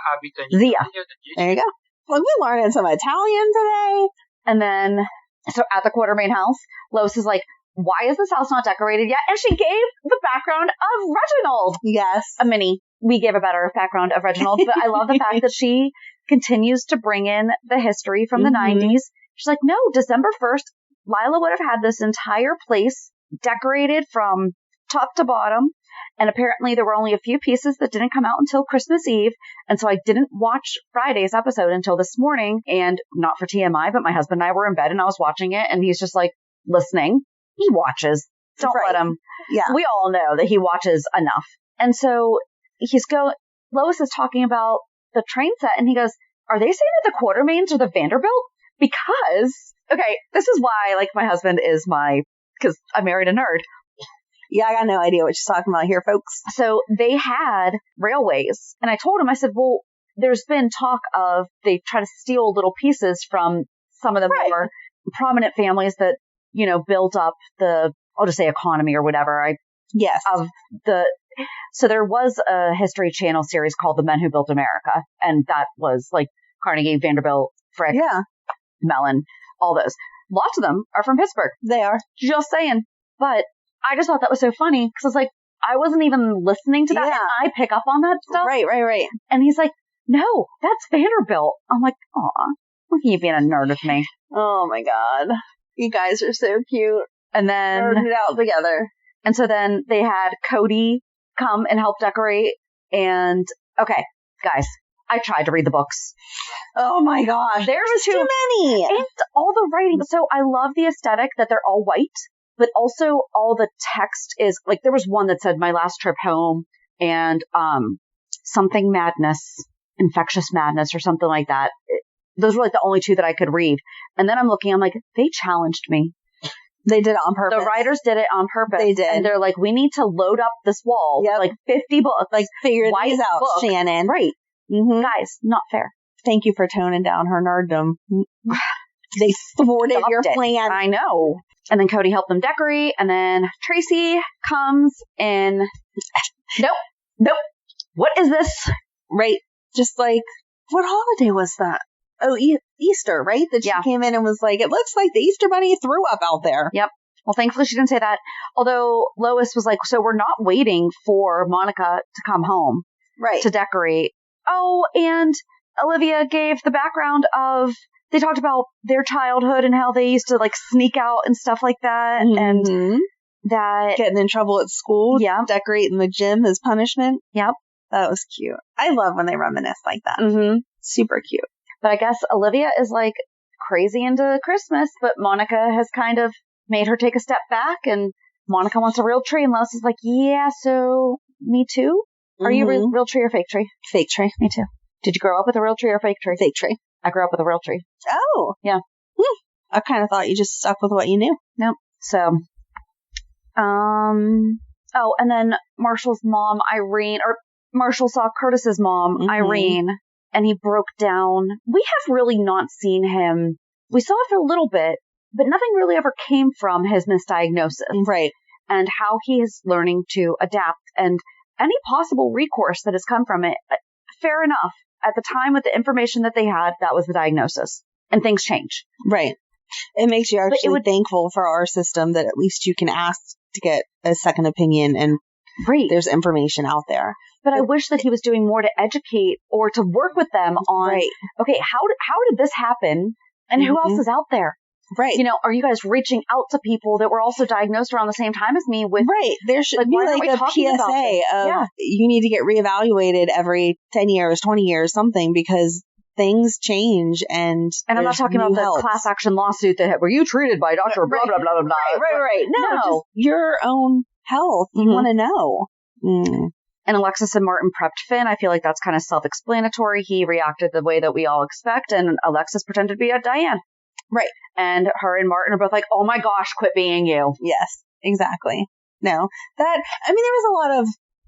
[SPEAKER 4] There you go. Look, we learned some Italian today.
[SPEAKER 5] And then, so at the Quartermaine house, Lois is like, why is this house not decorated yet? And she gave the background of Reginald.
[SPEAKER 4] Yes.
[SPEAKER 5] We gave a better background of Reginald, but I love the fact that she continues to bring in the history from the 90s. She's like, no, December 1st, Lila would have had this entire place decorated from top to bottom. And apparently there were only a few pieces that didn't come out until Christmas Eve. And so I didn't watch Friday's episode until this morning. And not for TMI, but my husband and I were in bed and I was watching it. And he's just like listening. He watches. Don't let him.
[SPEAKER 4] Yeah.
[SPEAKER 5] We all know that he watches enough. And so Lois is talking about the train set. And he goes, are they saying that the Quartermaines are the Vanderbilt? Because, okay, this is why like my husband is because I married a nerd.
[SPEAKER 4] Yeah, I got no idea what she's talking about here, folks.
[SPEAKER 5] So they had railways. And I told him, I said, well, there's been talk of they try to steal little pieces from some of the more prominent families that, built up I'll just say economy or whatever.
[SPEAKER 4] Yes.
[SPEAKER 5] So there was a History Channel series called The Men Who Built America. And that was like Carnegie, Vanderbilt, Frick, Mellon, all those. Lots of them are from Pittsburgh.
[SPEAKER 4] They are.
[SPEAKER 5] Just saying. But I just thought that was so funny because I was like, I wasn't even listening to that.
[SPEAKER 4] Yeah.
[SPEAKER 5] And I pick up on that stuff.
[SPEAKER 4] Right.
[SPEAKER 5] And he's like, no, that's Vanderbilt. I'm like, aw, look at you being a nerd with me.
[SPEAKER 4] Oh my God. You guys are so cute.
[SPEAKER 5] And then
[SPEAKER 4] nerding it out together.
[SPEAKER 5] And so then they had Cody come and help decorate. And okay, guys, I tried to read the books.
[SPEAKER 4] Oh my gosh.
[SPEAKER 5] There's
[SPEAKER 4] too many.
[SPEAKER 5] And all the writing. So I love the aesthetic that they're all white. But also all the text is like, there was one that said my last trip home and something madness, infectious madness or something like that. Those were like the only two that I could read. And then I'm like, they challenged me.
[SPEAKER 4] They did it on purpose.
[SPEAKER 5] The writers did it on purpose.
[SPEAKER 4] They did.
[SPEAKER 5] And they're like, we need to load up this wall. Yep. Like 50 books.
[SPEAKER 4] Like figure these out,
[SPEAKER 5] books.
[SPEAKER 4] Shannon.
[SPEAKER 5] Right.
[SPEAKER 4] Mm-hmm.
[SPEAKER 5] Guys, not fair.
[SPEAKER 4] Thank you for toning down her nerddom. They thwarted your plan.
[SPEAKER 5] I know. And then Cody helped them decorate. And then Tracy comes in. Nope. What is this?
[SPEAKER 4] Right. Just like, what holiday was that? Oh, Easter, right? That she came in and was like, it looks like the Easter Bunny threw up out there.
[SPEAKER 5] Yep. Well, thankfully she didn't say that. Although Lois was like, so we're not waiting for Monica to come home.
[SPEAKER 4] Right.
[SPEAKER 5] To decorate. Oh, and Olivia gave the background of, they talked about their childhood and how they used to like sneak out and stuff like that.
[SPEAKER 4] Mm-hmm.
[SPEAKER 5] And that.
[SPEAKER 4] Getting in trouble at school.
[SPEAKER 5] Yeah.
[SPEAKER 4] Decorating the gym as punishment.
[SPEAKER 5] Yep.
[SPEAKER 4] That was cute. I love when they reminisce like that.
[SPEAKER 5] Mm-hmm.
[SPEAKER 4] Super cute.
[SPEAKER 5] But I guess Olivia is like crazy into Christmas, but Monica has kind of made her take a step back and Monica wants a real tree and Lois is like, yeah, so me too. Are you real tree or fake tree?
[SPEAKER 4] Fake tree.
[SPEAKER 5] Me too. Did you grow up with a real tree or fake tree?
[SPEAKER 4] Fake tree.
[SPEAKER 5] I grew up with a real tree.
[SPEAKER 4] Oh.
[SPEAKER 5] Yeah.
[SPEAKER 4] I kind of thought you just stuck with what you knew.
[SPEAKER 5] Nope. So, oh, and then Marshall's mom, Irene, or Marshall saw Curtis's mom, Irene, and he broke down. We have really not seen him. We saw it for a little bit, but nothing really ever came from his misdiagnosis.
[SPEAKER 4] Right.
[SPEAKER 5] And how he is learning to adapt and any possible recourse that has come from it. Fair enough. At the time with the information that they had, that was the diagnosis. And things change.
[SPEAKER 4] Right. It makes you actually thankful for our system that at least you can ask to get a second opinion and there's information out there.
[SPEAKER 5] But I wish that he was doing more to educate or to work with them on, okay, how did this happen? And who else is out there?
[SPEAKER 4] Right.
[SPEAKER 5] You know, are you guys reaching out to people that were also diagnosed around the same time as me with...
[SPEAKER 4] Right. There should be like a PSA of you need to get reevaluated every 10 years, 20 years, something, because things change and
[SPEAKER 5] I'm not talking about the class action lawsuit that were you treated by Dr. blah, blah, blah, blah, blah.
[SPEAKER 4] Right. No, just your own health. You want to know.
[SPEAKER 5] And Alexis and Martin prepped Finn. I feel like that's kind of self-explanatory. He reacted the way that we all expect, and Alexis pretended to be a Diane.
[SPEAKER 4] Right.
[SPEAKER 5] And her and Martin are both like, oh my gosh, quit being you.
[SPEAKER 4] Yes, exactly. No, there was a lot of,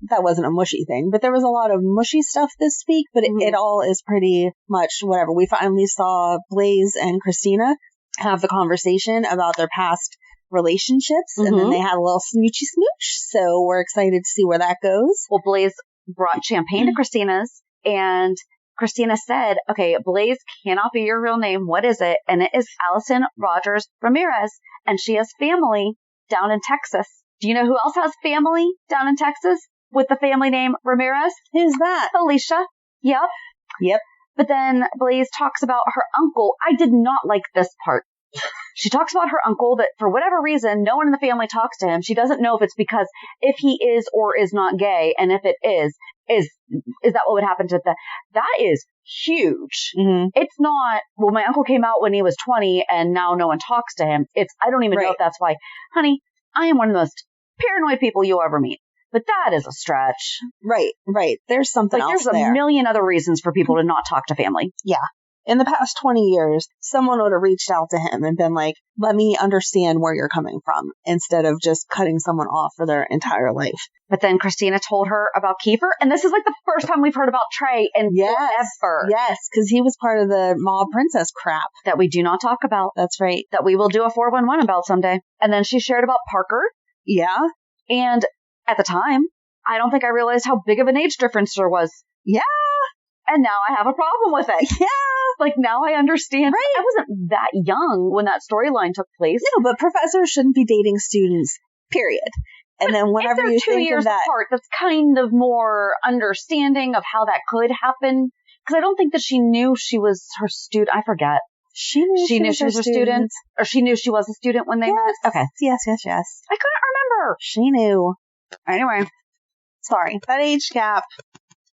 [SPEAKER 4] that wasn't a mushy thing, but there was a lot of mushy stuff this week, but it all is pretty much whatever. We finally saw Blaze and Kristina have the conversation about their past relationships, and then they had a little smoochy smooch, so we're excited to see where that goes.
[SPEAKER 5] Well, Blaze brought champagne to Kristina's, and Kristina said, okay, Blaze cannot be your real name. What is it? And it is Allison Rogers Ramirez, and she has family down in Texas. Do you know who else has family down in Texas with the family name Ramirez?
[SPEAKER 4] Who's that?
[SPEAKER 5] Felicia. Yep. But then Blaze talks about her uncle. I did not like this part. She talks about her uncle that for whatever reason, no one in the family talks to him. She doesn't know if it's because if he is or is not gay. And if it is that what would happen to that is huge. It's not, well, my uncle came out when he was 20 and now no one talks to him. I don't even know if that's why. Honey, I am one of the most paranoid people you'll ever meet. But that is a stretch.
[SPEAKER 4] Right. There's something else there.
[SPEAKER 5] There's a million other reasons for people to not talk to family.
[SPEAKER 4] Yeah. In the past 20 years, someone would have reached out to him and been like, let me understand where you're coming from, instead of just cutting someone off for their entire life.
[SPEAKER 5] But then Kristina told her about Kiefer, and this is like the first time we've heard about Trey in forever.
[SPEAKER 4] Yes, because he was part of the mob princess crap.
[SPEAKER 5] That we do not talk about.
[SPEAKER 4] That's right.
[SPEAKER 5] That we will do a 411 about someday. And then she shared about Parker.
[SPEAKER 4] Yeah.
[SPEAKER 5] And at the time, I don't think I realized how big of an age difference there was.
[SPEAKER 4] Yeah.
[SPEAKER 5] And now I have a problem with it.
[SPEAKER 4] Yeah.
[SPEAKER 5] Like, now I understand. Right. I wasn't that young when that storyline took place.
[SPEAKER 4] No, but professors shouldn't be dating students, period. And then whenever you think
[SPEAKER 5] 2 years
[SPEAKER 4] of that,
[SPEAKER 5] apart, that's kind of more understanding of how that could happen. Because I don't think that she knew she was her student. I forget.
[SPEAKER 4] She knew she was her student.
[SPEAKER 5] Or she knew she was a student when they met? Okay.
[SPEAKER 4] Yes.
[SPEAKER 5] I couldn't remember.
[SPEAKER 4] She knew.
[SPEAKER 5] Anyway.
[SPEAKER 4] Sorry. That age gap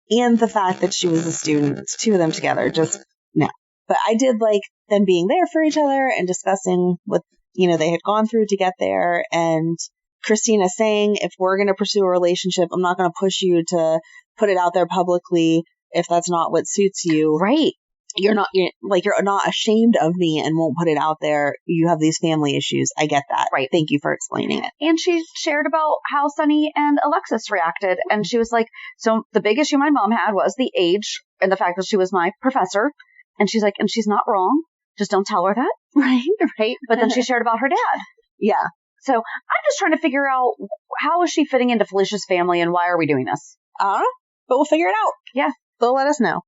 [SPEAKER 4] and the fact that she was a student, two of them together, just no. But I did like them being there for each other and discussing what, they had gone through to get there. And Kristina saying, if we're going to pursue a relationship, I'm not going to push you to put it out there publicly if that's not what suits you.
[SPEAKER 5] Right.
[SPEAKER 4] You're not ashamed of me and won't put it out there. You have these family issues. I get that.
[SPEAKER 5] Right.
[SPEAKER 4] Thank you for explaining it.
[SPEAKER 5] And she shared about how Sonny and Alexis reacted. And she was like, so the big issue my mom had was the age and the fact that she was my professor. And she's like, and she's not wrong. Just don't tell her that.
[SPEAKER 4] Right.
[SPEAKER 5] But then she shared about her dad.
[SPEAKER 4] Yeah.
[SPEAKER 5] So I'm just trying to figure out, how is she fitting into Felicia's family and why are we doing this?
[SPEAKER 4] But we'll figure it out.
[SPEAKER 5] Yeah.
[SPEAKER 4] They'll let us know.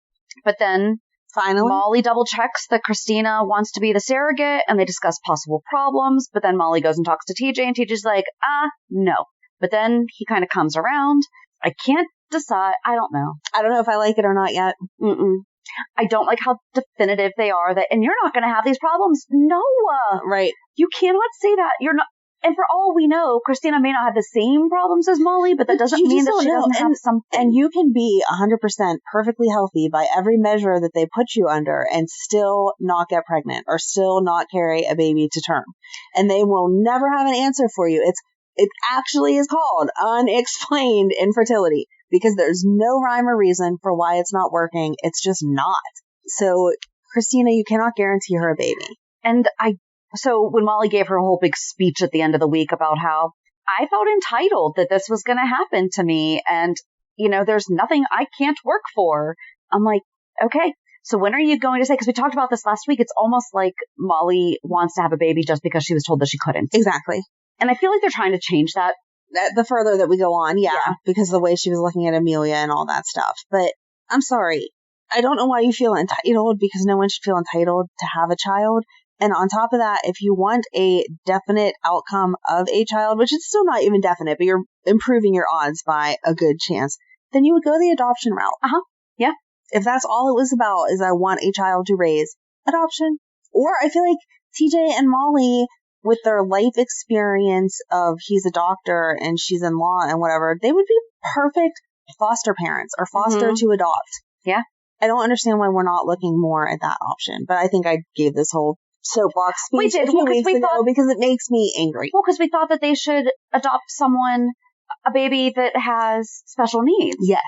[SPEAKER 5] But then
[SPEAKER 4] finally,
[SPEAKER 5] Molly double checks that Kristina wants to be the surrogate and they discuss possible problems. But then Molly goes and talks to TJ and TJ's like, no. But then he kind of comes around. I can't decide. I don't know.
[SPEAKER 4] I don't know if I like it or not yet.
[SPEAKER 5] I don't like how definitive they are that, and you're not going to have these problems. No.
[SPEAKER 4] Right.
[SPEAKER 5] You cannot say that. You're not. And for all we know, Kristina may not have the same problems as Molly, but that doesn't mean that she doesn't have something.
[SPEAKER 4] And you can be 100% perfectly healthy by every measure that they put you under and still not get pregnant or still not carry a baby to term. And they will never have an answer for you. It actually is called unexplained infertility. because there's no rhyme or reason for why it's not working. It's just not. So, Kristina, you cannot guarantee her a baby.
[SPEAKER 5] And so when Molly gave her whole big speech at the end of the week about how I felt entitled that this was going to happen to me and, there's nothing I can't work for. I'm like, okay, so when are you going to say, because we talked about this last week, it's almost like Molly wants to have a baby just because she was told that she couldn't.
[SPEAKER 4] Exactly.
[SPEAKER 5] And I feel like they're trying to change that.
[SPEAKER 4] The further that we go on, yeah, because of the way she was looking at Amelia and all that stuff. But I'm sorry. I don't know why you feel entitled, because no one should feel entitled to have a child. And on top of that, if you want a definite outcome of a child, which is still not even definite, but you're improving your odds by a good chance, then you would go the adoption route.
[SPEAKER 5] Yeah.
[SPEAKER 4] If that's all it was about, is I want a child to raise, adoption. Or I feel like TJ and Molly, with their life experience of he's a doctor and she's in law and whatever, they would be perfect foster parents or foster to adopt.
[SPEAKER 5] Yeah.
[SPEAKER 4] I don't understand why we're not looking more at that option. But I think I gave this whole soapbox speech a few weeks ago because it makes me angry.
[SPEAKER 5] Well, because we thought that they should adopt a baby that has special needs.
[SPEAKER 4] Yes.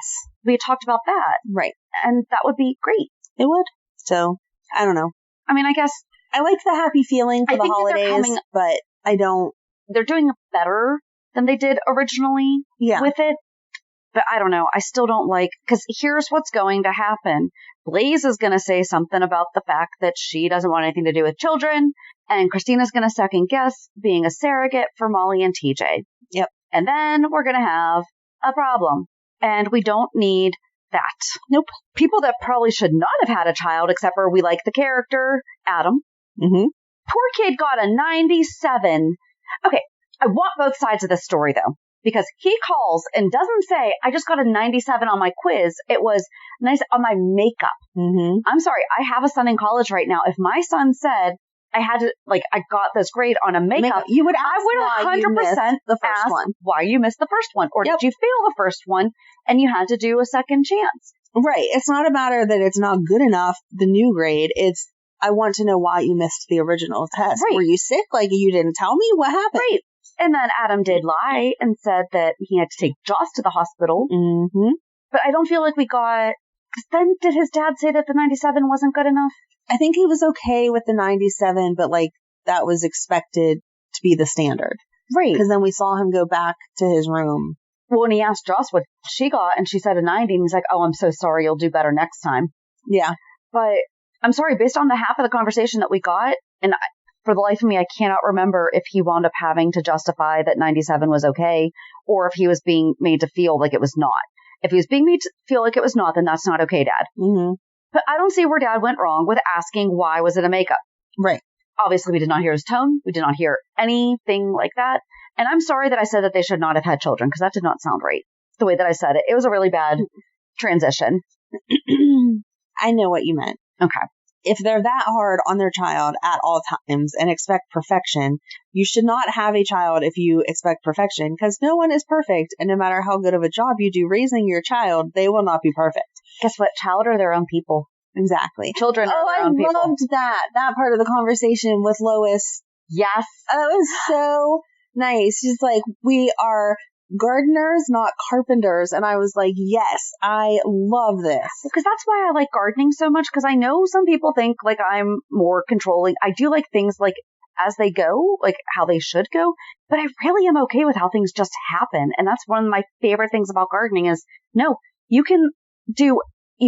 [SPEAKER 5] We had talked about that.
[SPEAKER 4] Right.
[SPEAKER 5] And that would be great.
[SPEAKER 4] It would. So, I don't know.
[SPEAKER 5] I mean, I guess
[SPEAKER 4] I like the happy feeling for the holidays, but I don't.
[SPEAKER 5] They're doing better than they did originally with it. But I don't know. I still don't because here's what's going to happen. Blaze is going to say something about the fact that she doesn't want anything to do with children. And Kristina's going to second guess being a surrogate for Molly and TJ.
[SPEAKER 4] Yep.
[SPEAKER 5] And then we're going to have a problem. And we don't need that.
[SPEAKER 4] Nope.
[SPEAKER 5] People that probably should not have had a child, except for we like the character, Adam.
[SPEAKER 4] Mm-hmm.
[SPEAKER 5] Poor kid got a 97. Okay, I want both sides of this story, though, because he calls and doesn't say, I just got a 97 on my quiz. It was nice on my makeup.
[SPEAKER 4] Mm-hmm.
[SPEAKER 5] I'm sorry. I have a son in college right now. If my son said I had to, I got this grade on a makeup,
[SPEAKER 4] you would ask
[SPEAKER 5] I would 100%
[SPEAKER 4] the first
[SPEAKER 5] ask
[SPEAKER 4] one.
[SPEAKER 5] Why you missed the first one. Or did you fail the first one and you had to do a second chance?
[SPEAKER 4] Right. It's not a matter that it's not good enough, the new grade. It's, I want to know why you missed the original test.
[SPEAKER 5] Right.
[SPEAKER 4] Were you sick? You didn't tell me? What happened?
[SPEAKER 5] Right. And then Adam did lie and said that he had to take Joss to the hospital.
[SPEAKER 4] Mm-hmm.
[SPEAKER 5] But I don't feel like we got... Because then did his dad say that the 97 wasn't good enough?
[SPEAKER 4] I think he was okay with the 97, but that was expected to be the standard.
[SPEAKER 5] Right.
[SPEAKER 4] Because then we saw him go back to his room.
[SPEAKER 5] Well, when he asked Joss what she got, and she said a 90, and he's like, oh, I'm so sorry, you'll do better next time.
[SPEAKER 4] Yeah.
[SPEAKER 5] But I'm sorry, based on the half of the conversation that we got, and for the life of me, I cannot remember if he wound up having to justify that 97 was okay, or if he was being made to feel like it was not. If he was being made to feel like it was not, then that's not okay, Dad.
[SPEAKER 4] Mm-hmm.
[SPEAKER 5] But I don't see where Dad went wrong with asking why was it a makeup.
[SPEAKER 4] Right.
[SPEAKER 5] Obviously, we did not hear his tone. We did not hear anything like that. And I'm sorry that I said that they should not have had children, because that did not sound right. The way that I said it. It was a really bad transition.
[SPEAKER 4] I know what you meant.
[SPEAKER 5] Okay.
[SPEAKER 4] If they're that hard on their child at all times and expect perfection, you should not have a child if you expect perfection, because no one is perfect. And no matter how good of a job you do raising your child, they will not be perfect.
[SPEAKER 5] Guess what? Child are their own people.
[SPEAKER 4] Exactly.
[SPEAKER 5] Children are their own people.
[SPEAKER 4] I loved that part of the conversation with Lois.
[SPEAKER 5] Yes.
[SPEAKER 4] That was so nice. She's like, we are gardeners, not carpenters. And I was like, yes, I love this.
[SPEAKER 5] Because that's why I like gardening so much, because I know some people think I'm more controlling. I do like things as they go, how they should go, but I really am okay with how things just happen. And that's one of my favorite things about gardening is, no, you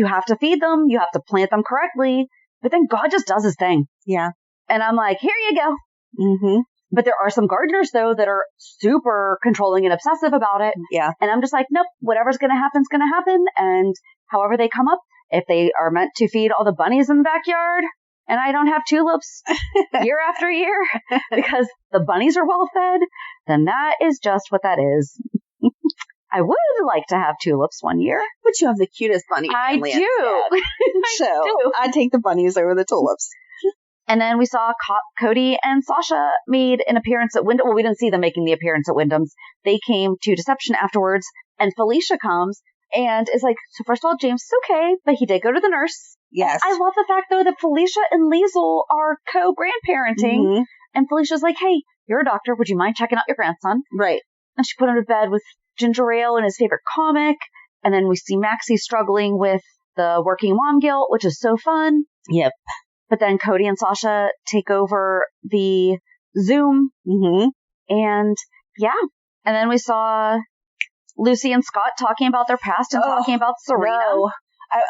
[SPEAKER 5] have to feed them, you have to plant them correctly, but then God just does his thing.
[SPEAKER 4] Yeah.
[SPEAKER 5] And I'm like, here you go.
[SPEAKER 4] Mm-hmm.
[SPEAKER 5] But there are some gardeners, though, that are super controlling and obsessive about it.
[SPEAKER 4] Yeah.
[SPEAKER 5] And I'm just like, nope, whatever's going to happen is going to happen. And however they come up, if they are meant to feed all the bunnies in the backyard, and I don't have tulips year after year because the bunnies are well fed, then that is just what that is. I would like to have tulips one year.
[SPEAKER 4] But you have the cutest bunny
[SPEAKER 5] family. I do.
[SPEAKER 4] I'd take the bunnies over the tulips.
[SPEAKER 5] And then we saw Cody and Sasha made an appearance at Wyndham. Well, we didn't see them making the appearance at Wyndham's. They came to Deception afterwards, and Felicia comes and is like, so first of all, James is okay, but he did go to the nurse.
[SPEAKER 4] Yes.
[SPEAKER 5] And I love the fact, though, that Felicia and Liesl are co-grandparenting.
[SPEAKER 4] Mm-hmm.
[SPEAKER 5] And Felicia's like, hey, you're a doctor. Would you mind checking out your grandson?
[SPEAKER 4] Right.
[SPEAKER 5] And she put him to bed with ginger ale and his favorite comic. And then we see Maxie struggling with the working mom guilt, which is so fun.
[SPEAKER 4] Yep.
[SPEAKER 5] But then Cody and Sasha take over the Zoom.
[SPEAKER 4] Mm-hmm.
[SPEAKER 5] And yeah. And then we saw Lucy and Scott talking about their past and talking about Serena.
[SPEAKER 4] No.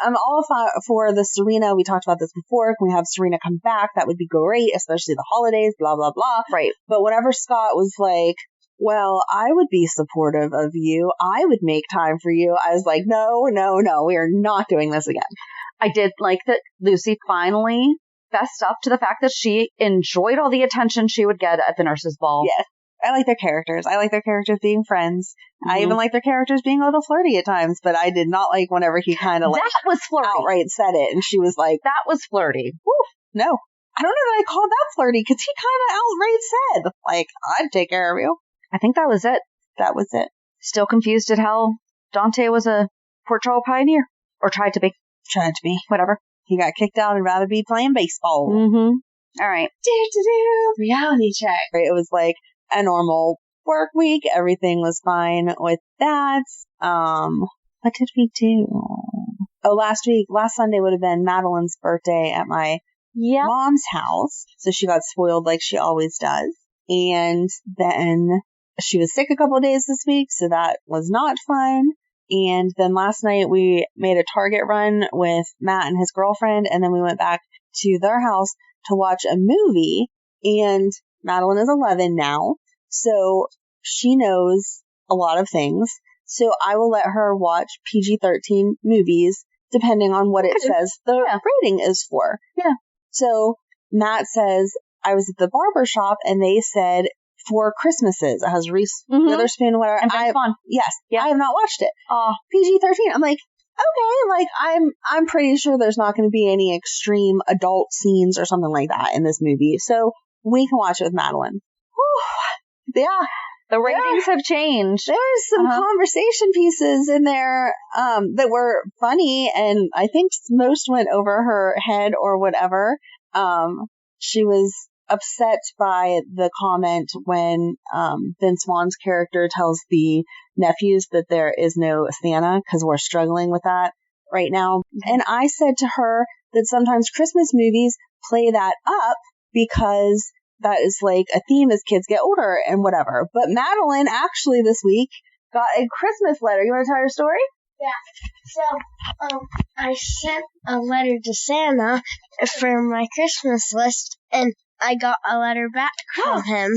[SPEAKER 4] I'm all for the Serena. We talked about this before. Can we have Serena come back? That would be great, especially the holidays, blah, blah, blah.
[SPEAKER 5] Right.
[SPEAKER 4] But whenever Scott was like, well, I would be supportive of you. I would make time for you. I was like, no. We are not doing this again.
[SPEAKER 5] I did like that Lucy finally fessed up to the fact that she enjoyed all the attention she would get at the nurses' ball.
[SPEAKER 4] Yes. I like their characters. I like their characters being friends. Mm-hmm. I even like their characters being a little flirty at times, but I did not like whenever he kind of like
[SPEAKER 5] that was flirty.
[SPEAKER 4] Outright said it, and she was like,
[SPEAKER 5] that was flirty.
[SPEAKER 4] Whew, no. I don't know that I called that flirty, because he kind of outright said, like, I'd take care of you.
[SPEAKER 5] I think that was it.
[SPEAKER 4] That was it.
[SPEAKER 5] Still confused at how Dante was a Port Charles Pioneer. Or tried to be.
[SPEAKER 4] Tried to be.
[SPEAKER 5] Whatever.
[SPEAKER 4] He got kicked out and rather be playing baseball.
[SPEAKER 5] Mm-hmm. All right.
[SPEAKER 4] Reality check. It was like a normal work week. Everything was fine with that. What did we do? Oh, last Sunday would have been Madeline's birthday at my mom's house. So she got spoiled like she always does. And then she was sick a couple of days this week, so that was not fun. And then last night we made a Target run with Matt and his girlfriend, and then we went back to their house to watch a movie. And Madeline is 11 now, so she knows a lot of things. So I will let her watch PG-13 movies, depending on what it says the rating is for.
[SPEAKER 5] Yeah.
[SPEAKER 4] So Matt says, I was at the barber shop and they said 4 Christmases. It has Reese Witherspoon, whatever.
[SPEAKER 5] And Vince Vaughn.
[SPEAKER 4] Yes. Yeah. I have not watched it. PG-13. I'm like, okay, like I'm pretty sure there's not going to be any extreme adult scenes or something like that in this movie. So we can watch it with Madeline. Whew. Yeah.
[SPEAKER 5] The ratings have changed.
[SPEAKER 4] There's some conversation pieces in there that were funny, and I think most went over her head or whatever. She was upset by the comment when Vince Vaughn's character tells the nephews that there is no Santa because we're struggling with that right now. And I said to her that sometimes Christmas movies play that up because that is like a theme as kids get older and whatever. But Madeline actually this week got a Christmas letter. You want to tell your story?
[SPEAKER 6] Yeah. So, I sent a letter to Santa for my Christmas list, and I got a letter back from him.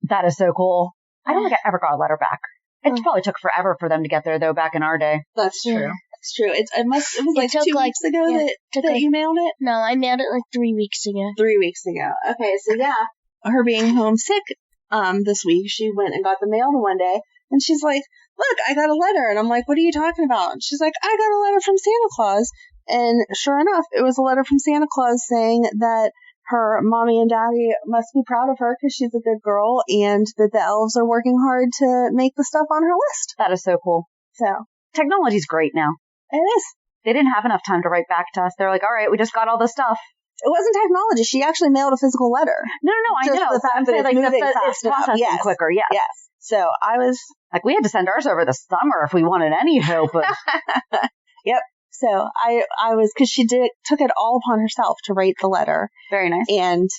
[SPEAKER 5] That is so cool. I don't think I ever got a letter back. It probably took forever for them to get there, though, back in our day.
[SPEAKER 4] That's true. That's true. It was like 2 weeks ago that you mailed it?
[SPEAKER 6] No, I mailed it like 3 weeks ago.
[SPEAKER 4] 3 weeks ago. Okay, so yeah. Her being homesick this week, she went and got the mail one day, and she's like, look, I got a letter. And I'm like, what are you talking about? And she's like, I got a letter from Santa Claus. And sure enough, it was a letter from Santa Claus saying that her mommy and daddy must be proud of her because she's a good girl, and that the elves are working hard to make the stuff on her list.
[SPEAKER 5] That is so cool.
[SPEAKER 4] So
[SPEAKER 5] technology's great now.
[SPEAKER 4] It is.
[SPEAKER 5] They didn't have enough time to write back to us. They're like, all right, we just got all the stuff.
[SPEAKER 4] It wasn't technology. She actually mailed a physical letter.
[SPEAKER 5] No, I know.
[SPEAKER 4] The fact that it's
[SPEAKER 5] processing quicker. Yes.
[SPEAKER 4] So I was
[SPEAKER 5] like, we had to send ours over the summer if we wanted any help.
[SPEAKER 4] Yep. So I was, because she took it all upon herself to write the letter.
[SPEAKER 5] Very nice.
[SPEAKER 4] And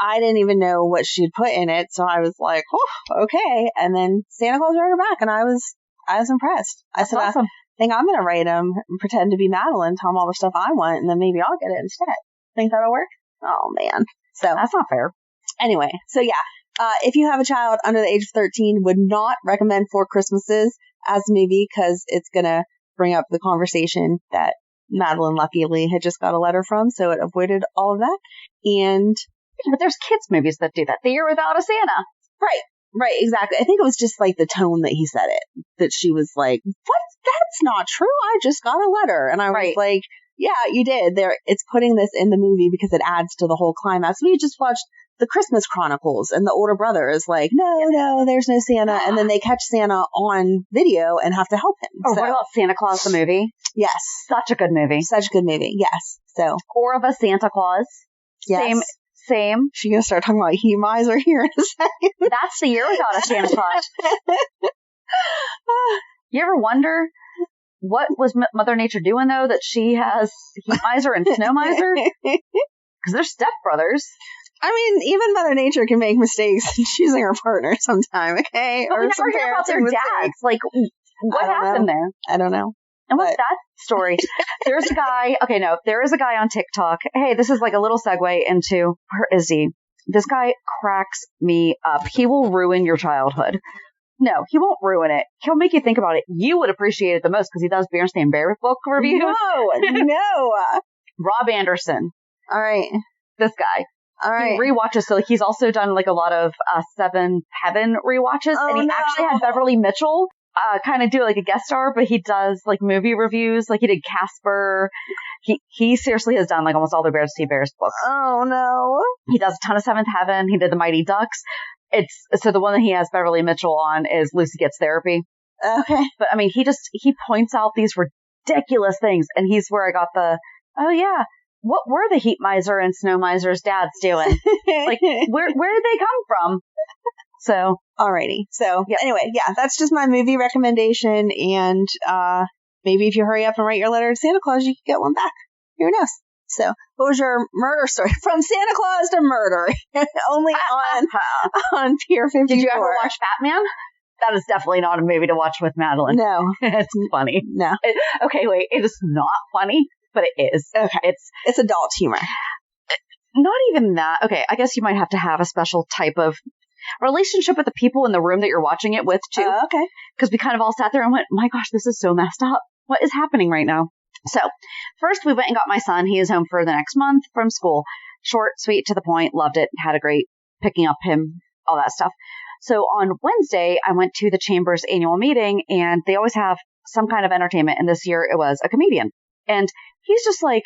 [SPEAKER 4] I didn't even know what she'd put in it, so I was like, oh, okay. And then Santa Claus wrote her back, and I was impressed. I said, awesome. I think I'm going to write him and pretend to be Madeline, tell him all the stuff I want, and then maybe I'll get it instead. Think that'll work? Oh, man. So
[SPEAKER 5] that's not fair.
[SPEAKER 4] Anyway, so yeah, if you have a child under the age of 13, would not recommend 4 Christmases as a movie, because it's going to bring up the conversation that Madeline luckily had just got a letter from, so it avoided all of that. And
[SPEAKER 5] but there's kids movies that do that. The Year Without a Santa.
[SPEAKER 4] Right, exactly. I think it was just like the tone that he said it, that she was like, what? That's not true. I just got a letter. And I was like, yeah, you did. It's putting this in the movie because it adds to the whole climax. We just watched the Christmas Chronicles, and the older brother is like, no, there's no Santa. And then they catch Santa on video and have to help him.
[SPEAKER 5] What about Santa Claus the movie?
[SPEAKER 4] Yes.
[SPEAKER 5] Such a good movie.
[SPEAKER 4] Yes. So.
[SPEAKER 5] Or of a Santa Claus.
[SPEAKER 4] Yes.
[SPEAKER 5] Same.
[SPEAKER 4] She's going to start talking about he miser here in a second.
[SPEAKER 5] That's The Year Without a Santa Claus. You ever wonder what was Mother Nature doing, though, that she has Heat Miser and Snow Miser? Because they're stepbrothers.
[SPEAKER 4] I mean, even Mother Nature can make mistakes in choosing her partner sometime, okay?
[SPEAKER 5] But we never hear about their dads. Like, what happened there?
[SPEAKER 4] I don't know.
[SPEAKER 5] And what's that story? There's a guy. Okay, no, there is a guy on TikTok. Hey, this is like a little segue into Where is he? This guy cracks me up. He will ruin your childhood. No, he won't ruin it. He'll make you think about it. You would appreciate it the most because he does Berenstain Bears book reviews.
[SPEAKER 4] No.
[SPEAKER 5] Rob Anderson.
[SPEAKER 4] All right.
[SPEAKER 5] This guy.
[SPEAKER 4] All right.
[SPEAKER 5] He rewatches. So he's also done like a lot of Seventh Heaven rewatches.
[SPEAKER 4] Oh,
[SPEAKER 5] and he actually had Beverly Mitchell kind of do like a guest star, but he does like movie reviews. Like he did Casper. He seriously has done like almost all the Berenstain Bears books.
[SPEAKER 4] Oh no.
[SPEAKER 5] He does a ton of Seventh Heaven. He did The Mighty Ducks. So the one that he has Beverly Mitchell on is Lucy Gets Therapy.
[SPEAKER 4] Okay.
[SPEAKER 5] But I mean, he points out these ridiculous things, and he's where I got oh yeah, what were the Heat Miser and Snow Miser's dads doing? Like, where did they come from? So,
[SPEAKER 4] alrighty. So, Anyway, that's just my movie recommendation, and maybe if you hurry up and write your letter to Santa Claus, you can get one back. Who knows? So, what was your murder story? From Santa Claus to murder. Only on Pier 54.
[SPEAKER 5] Did you ever watch Fat Man? That is definitely not a movie to watch with Madeline.
[SPEAKER 4] No.
[SPEAKER 5] It's funny.
[SPEAKER 4] No.
[SPEAKER 5] Okay, wait. It is not funny, but it is.
[SPEAKER 4] Okay. It's adult humor.
[SPEAKER 5] Not even that. Okay, I guess you might have to have a special type of relationship with the people in the room that you're watching it with, too.
[SPEAKER 4] Okay.
[SPEAKER 5] Because we kind of all sat there and went, my gosh, this is so messed up. What is happening right now? So, first we went and got my son. He is home for the next month from school. Short, sweet, to the point. Loved it. Had a great picking up him, all that stuff. So on Wednesday, I went to the Chamber's annual meeting, and they always have some kind of entertainment. And this year it was a comedian. And he's just like,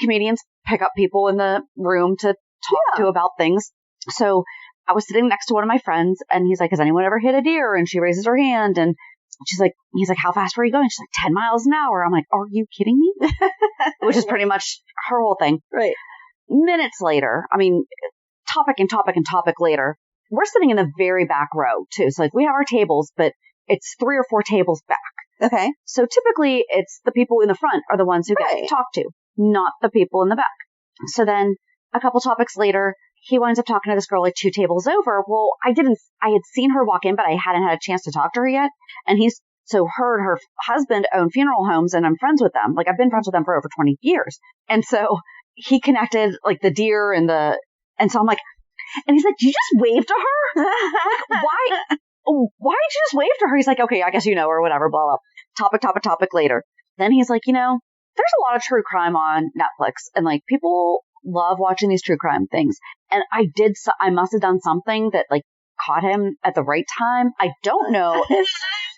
[SPEAKER 5] comedians pick up people in the room to talk to about things. So I was sitting next to one of my friends, and he's like, has anyone ever hit a deer? And she raises her hand, and he's like, how fast were you going? She's like, 10 miles an hour. I'm like, are you kidding me? Which is pretty much her whole thing.
[SPEAKER 4] Right.
[SPEAKER 5] Minutes later, topic later, we're sitting in the very back row too. So like we have our tables, but it's 3 or 4 tables back.
[SPEAKER 4] Okay.
[SPEAKER 5] So typically it's the people in the front are the ones who get talked to, not the people in the back. So then a couple topics later, he winds up talking to this girl like 2 tables over. Well, I had seen her walk in, but I hadn't had a chance to talk to her yet. And her husband owned funeral homes, and I'm friends with them. Like I've been friends with them for over 20 years. And so he connected like the deer and so I'm like, and he's like, did you just wave to her? Like, why did you just wave to her? He's like, okay, I guess you know her, whatever, blah, blah. Topic later. Then he's like, there's a lot of true crime on Netflix, and like people love watching these true crime things. And I must have done something that like caught him at the right time. I don't know.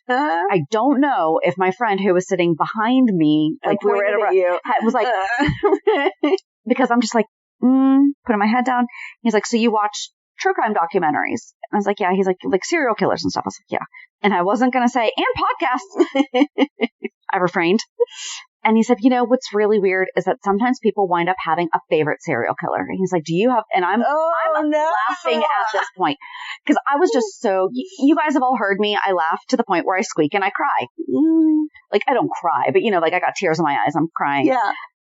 [SPEAKER 5] I don't know if my friend who was sitting behind me, like we were was like, because I'm just like, putting my head down. He's like, so you watch true crime documentaries? And I was like, yeah. He's like serial killers and stuff. I was like, yeah. And I wasn't going to say, and podcasts. I refrained. And he said, what's really weird is that sometimes people wind up having a favorite serial killer. And he's like, do you have, and I'm laughing at this point. Because I was just you guys have all heard me. I laugh to the point where I squeak and I cry. Like, I don't cry, but like I got tears in my eyes. I'm crying.
[SPEAKER 4] Yeah.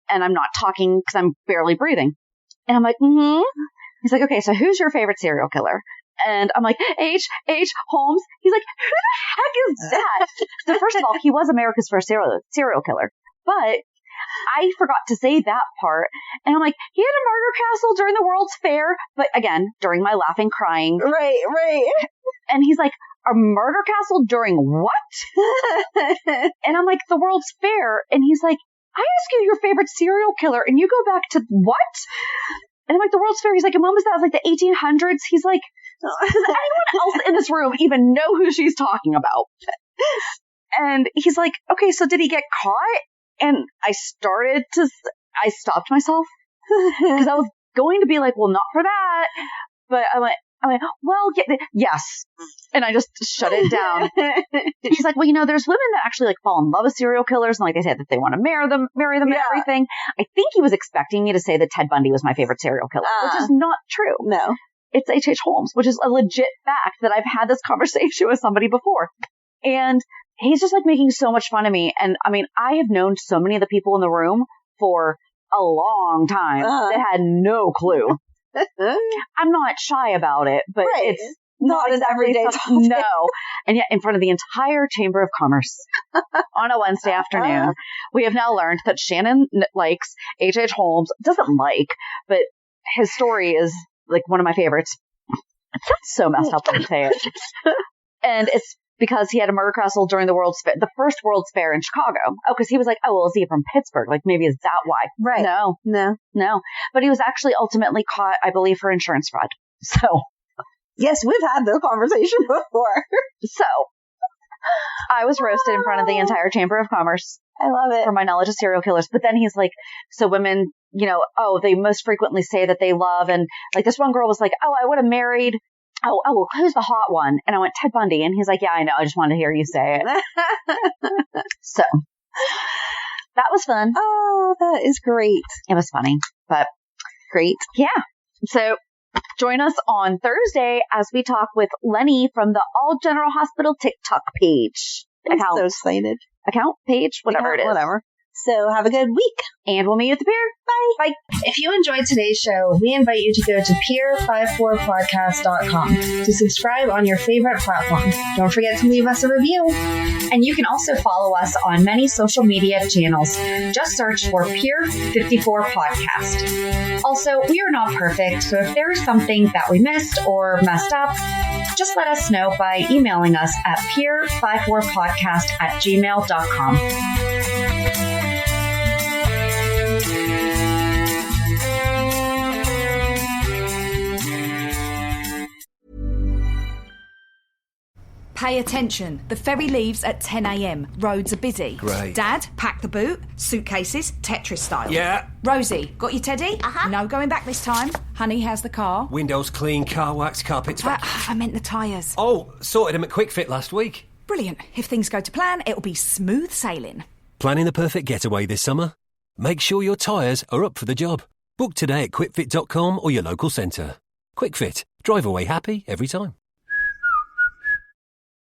[SPEAKER 5] And I'm not talking because I'm barely breathing. And I'm like, He's like, okay, so who's your favorite serial killer? And I'm like, H. Holmes. He's like, who the heck is that? So first of all, he was America's first serial killer. But I forgot to say that part. And I'm like, he had a murder castle during the World's Fair. But again, during my laughing, crying.
[SPEAKER 4] Right.
[SPEAKER 5] And he's like, a murder castle during what? And I'm like, the World's Fair. And he's like, I ask you your favorite serial killer, and you go back to what? And I'm like, the World's Fair. He's like, and when was that? It was like the 1800s. He's like, does anyone else in this room even know who she's talking about? And he's like, okay, so did he get caught? And I stopped myself because I was going to be like, well, not for that. But I went, well, yes. And I just shut it down. She's like, well, there's women that actually like fall in love with serial killers. And like they said that they want to marry them and everything. I think he was expecting me to say that Ted Bundy was my favorite serial killer, which is not true.
[SPEAKER 4] No.
[SPEAKER 5] It's H.H. Holmes, which is a legit fact that I've had this conversation with somebody before. And he's just like making so much fun of me. And I mean, I have known so many of the people in the room for a long time that had no clue. I'm not shy about it, but it's not an everyday topic. No. And yet in front of the entire Chamber of Commerce on a Wednesday afternoon, we have now learned that Shannon likes H.H. Holmes, doesn't like, but his story is like one of my favorites. It sounds so messed up when I say it. And it's because he had a murder castle during the first World's Fair in Chicago. Oh, because he was like, oh, well, is he from Pittsburgh? Like, maybe is that why?
[SPEAKER 4] Right.
[SPEAKER 5] No. But he was actually ultimately caught, I believe, for insurance fraud. So.
[SPEAKER 4] Yes, we've had this conversation before.
[SPEAKER 5] So, I was roasted in front of the entire Chamber of Commerce.
[SPEAKER 4] I love it.
[SPEAKER 5] For my knowledge of serial killers. But then he's like, so women, they most frequently say that they love. And like this one girl was like, oh, I would have married. Oh, who's the hot one? And I went, Ted Bundy. And he's like, yeah, I know. I just wanted to hear you say it. So, that was fun.
[SPEAKER 4] Oh, that is great.
[SPEAKER 5] It was funny, but
[SPEAKER 4] great.
[SPEAKER 5] Yeah. So, join us on Thursday as we talk with Lenny from the All General Hospital TikTok page.
[SPEAKER 4] I'm so excited.
[SPEAKER 5] Account page, whatever it is.
[SPEAKER 4] Whatever. So have a good week.
[SPEAKER 5] And we'll meet you at the pier. Bye. Bye.
[SPEAKER 6] If you enjoyed today's show, we invite you to go to pier54podcast.com to subscribe on your favorite platform. Don't forget to leave us a review.
[SPEAKER 1] And you can also follow us on many social media channels. Just search for Pier 54 Podcast. Also, we are not perfect, so if there is something that we missed or messed up, just let us know by emailing us at pier54podcast@gmail.com. Pay attention. The ferry leaves at 10 a.m. Roads are busy.
[SPEAKER 2] Great.
[SPEAKER 1] Dad, pack the boot. Suitcases, Tetris style.
[SPEAKER 2] Yeah.
[SPEAKER 1] Rosie, got your teddy?
[SPEAKER 6] Uh-huh.
[SPEAKER 1] No going back this time. Honey, how's the car?
[SPEAKER 2] Windows clean, car wax, carpets.
[SPEAKER 1] I meant the tyres.
[SPEAKER 2] Oh, sorted them at Quick Fit last week.
[SPEAKER 1] Brilliant. If things go to plan, it'll be smooth sailing.
[SPEAKER 2] Planning the perfect getaway this summer? Make sure your tyres are up for the job. Book today at quickfit.com or your local centre. Quick Fit. Drive away happy every time.